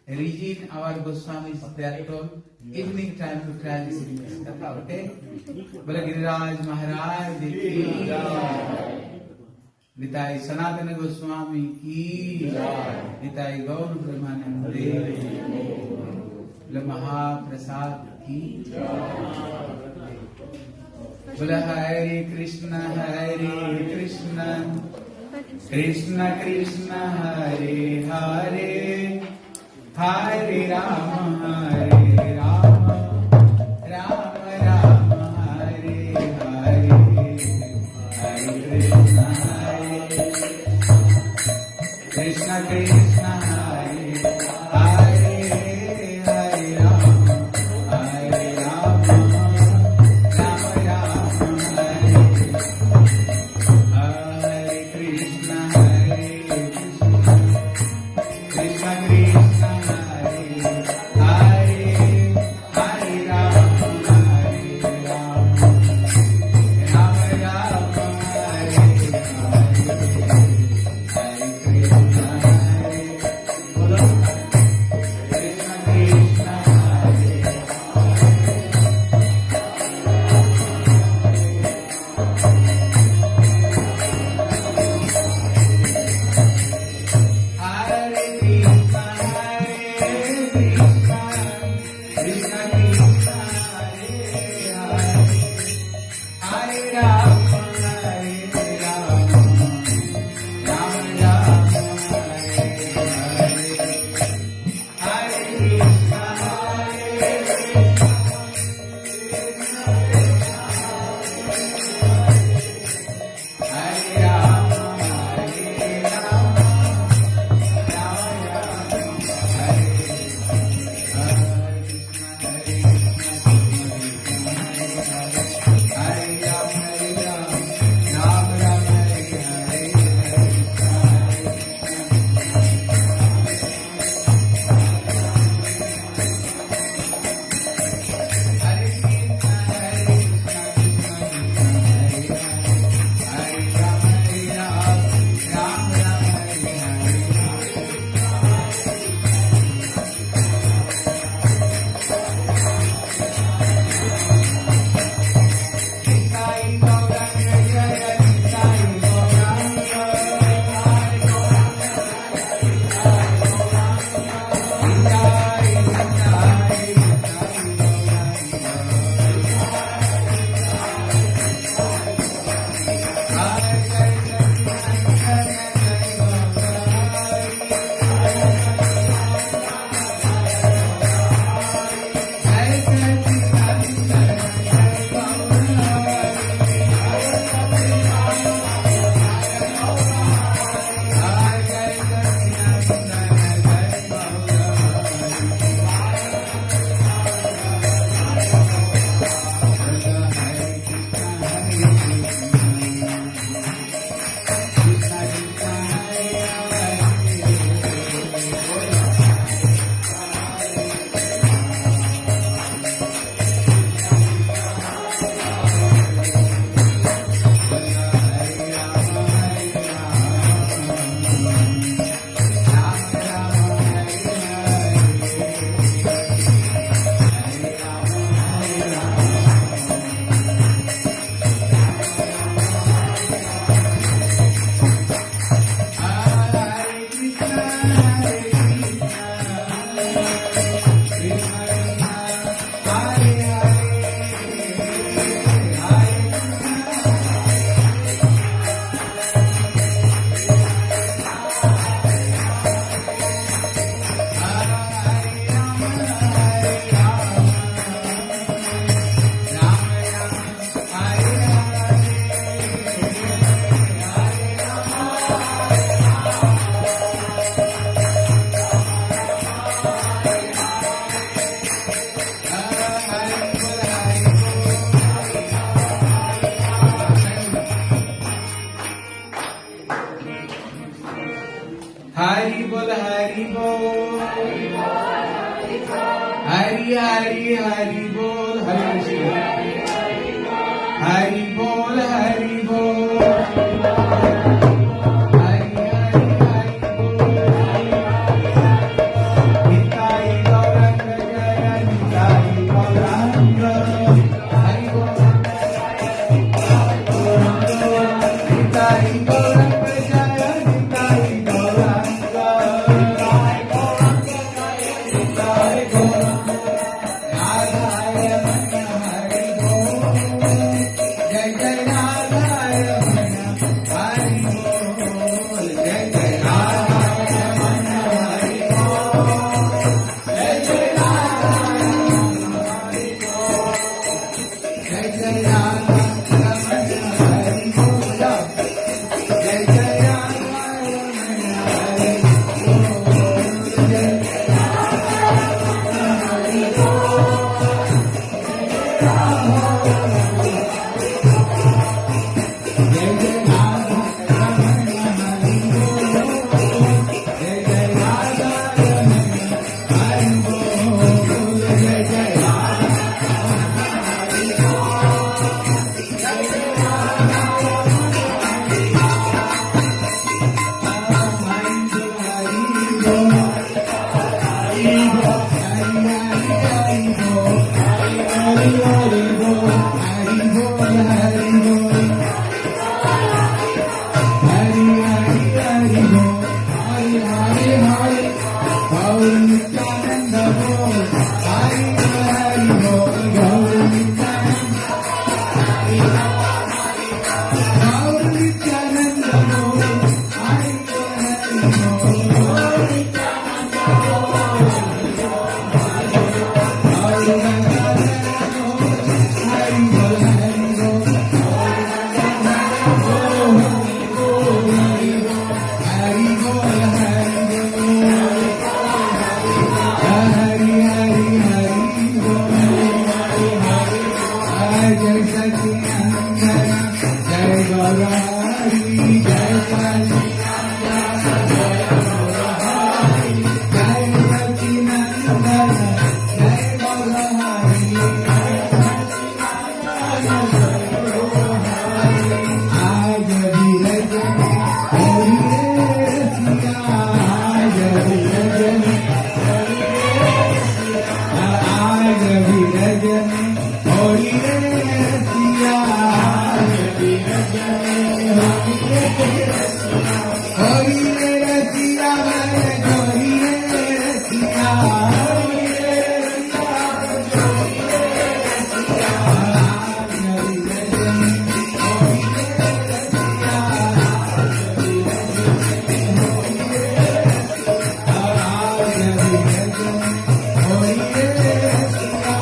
region our Goswamis they are told evening time to try this katha, okay? बोले गिरिराज महाराज की निताई सनातन गोस्वामी की, निताई गौर ब्रह्मानंद बोले महाप्रसाद की। बोले हरे कृष्ण कृष्ण कृष्ण हरे हरे, हरे राम राम राम हरे हरे, हरे कृष्ण कृष्ण हरे हरे, हरे राम राम राम हरे, हरे कृष्ण कृष्ण कृष्ण हरे हरे, हरे राम राम हरे हरे, हरे कृष्ण हरि बोल हरि बोल हरि हरि हरि बोल हरे कृष्ण हरि बोल हरि बोल हरि हरि हरि बोल निताई गौरंग जय निताई गौरंग हरि बोल निताई गौरंग जय निताई गौरंग निताई गौरंग राधाय मन हरि बोल जय जय राधाय मन हरि बोल जय जय राधाय मन हरि बोल जय जय राधाय मन हरि बोल जय जय राधाय मन हरि बोल जय जय राधाय मन हरि बोल जय जय जय राधा रमण हरि बोल जय जय राधा रमण हरि बोल जय जय राधा हरि बोल हरि बोल हरि बोल हरि हरि बोल हरि बोल हरि बोल हरि हरि हरि बोल हरि हरि हरि गौर नित्यानंद बोल हरि हरि बोल गौर नित्यानंद गौर नित्यानंद बोल हरि हरि बोल गौर नित्यानंद गौर गंगाधर बोल हरि बोल हरि बोल हरि बोल हरि बोल हरि हरि हरि बोल जय सचिनंदन जय गौरी जय सचिनंदन जय गौरी जय सचिनंदन जय गौरी आज भी रजन होरी रे सिया आज भी रजन आज भी रजन होरी रे सिया आज भी रजन होरी रे रसिया मैं होरी रे रसिया होरी रे रसिया होरी रे रसिया आज भी रजन होरी रे रसिया आज भी रजन होरी रे रसिया आज भी रजन होरी रे रसिया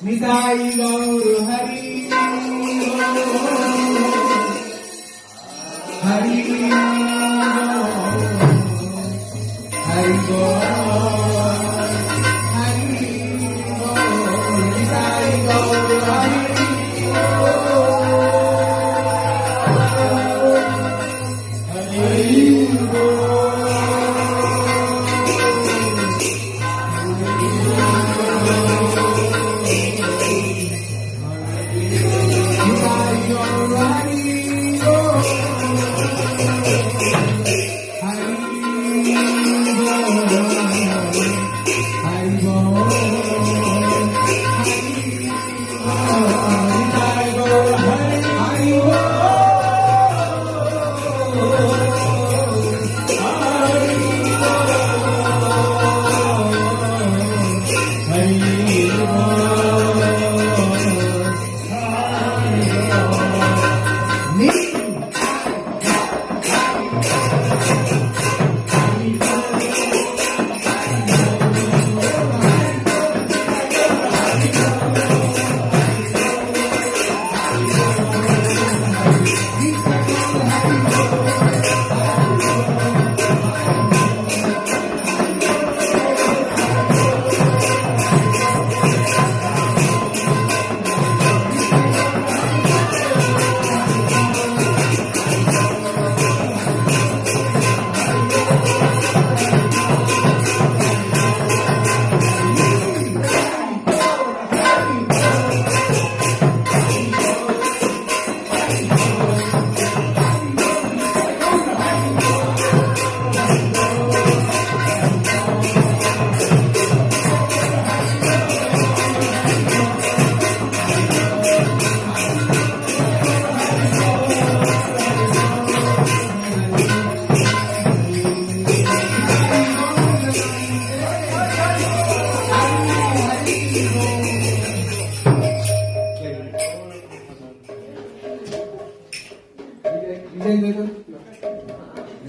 निताई गौर हरि हरि हरि बोल हरि बोल निताई गौर हरि हरि बोल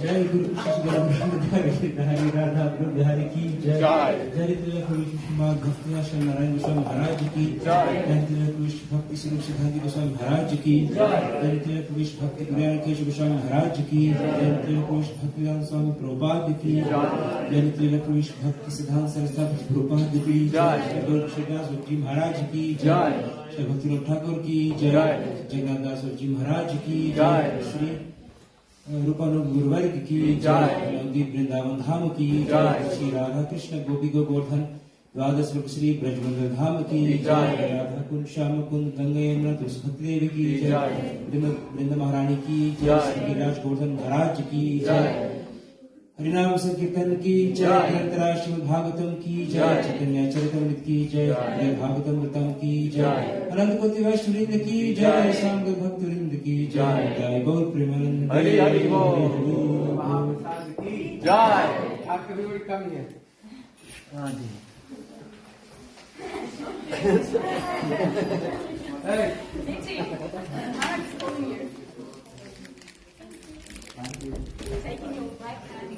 जय गुरु हरि राधा बिहारी की जय। जय माँ भक्ति नारायण गोस्वामी महाराज की जय। भक्ति श्री सिद्धांत गोस्वामी महाराज की जय। विश्व भक्ति कल्याण केशव गोस्वामी महाराज की जय। भक्तिदान स्वामी प्रभुपाद की जय। विश्व भक्ति सिद्धांत सरस्वती प्रभुपाद की जय। श्रीदास जी महाराज की जय। श्री भक्तिनाथ ठाकुर की जय। जगन्नाथ दास जी महाराज की जय। श्री रूपानुग गुरुवर्ग की जय। नवदीप वृंदावन धाम की जय। श्री राधा कृष्ण गोपी गोवर्धन द्वादश रूप श्री ब्रजमंडल धाम की जय। राधा कुंड श्याम कुंड गंगा यमुना तुलसी भक्ति देवी की जय। वृंद महारानी की जय। श्री गिरिराज गोवर्धन महाराज की जय। हरिनाम संकीर्तन की जय। अनंतरा श्रीमद् भागवतम की जय। चैतन्य चरितमृत की जय। भागवतमृतम की जय। अनंत कोटि वैष्णववृंद की जय। सामगामिक भक्तवृंद की जय। जय गौर प्रेमानंद हरि हरि बोल जय। After we will come here. Hey. Taking your right hand.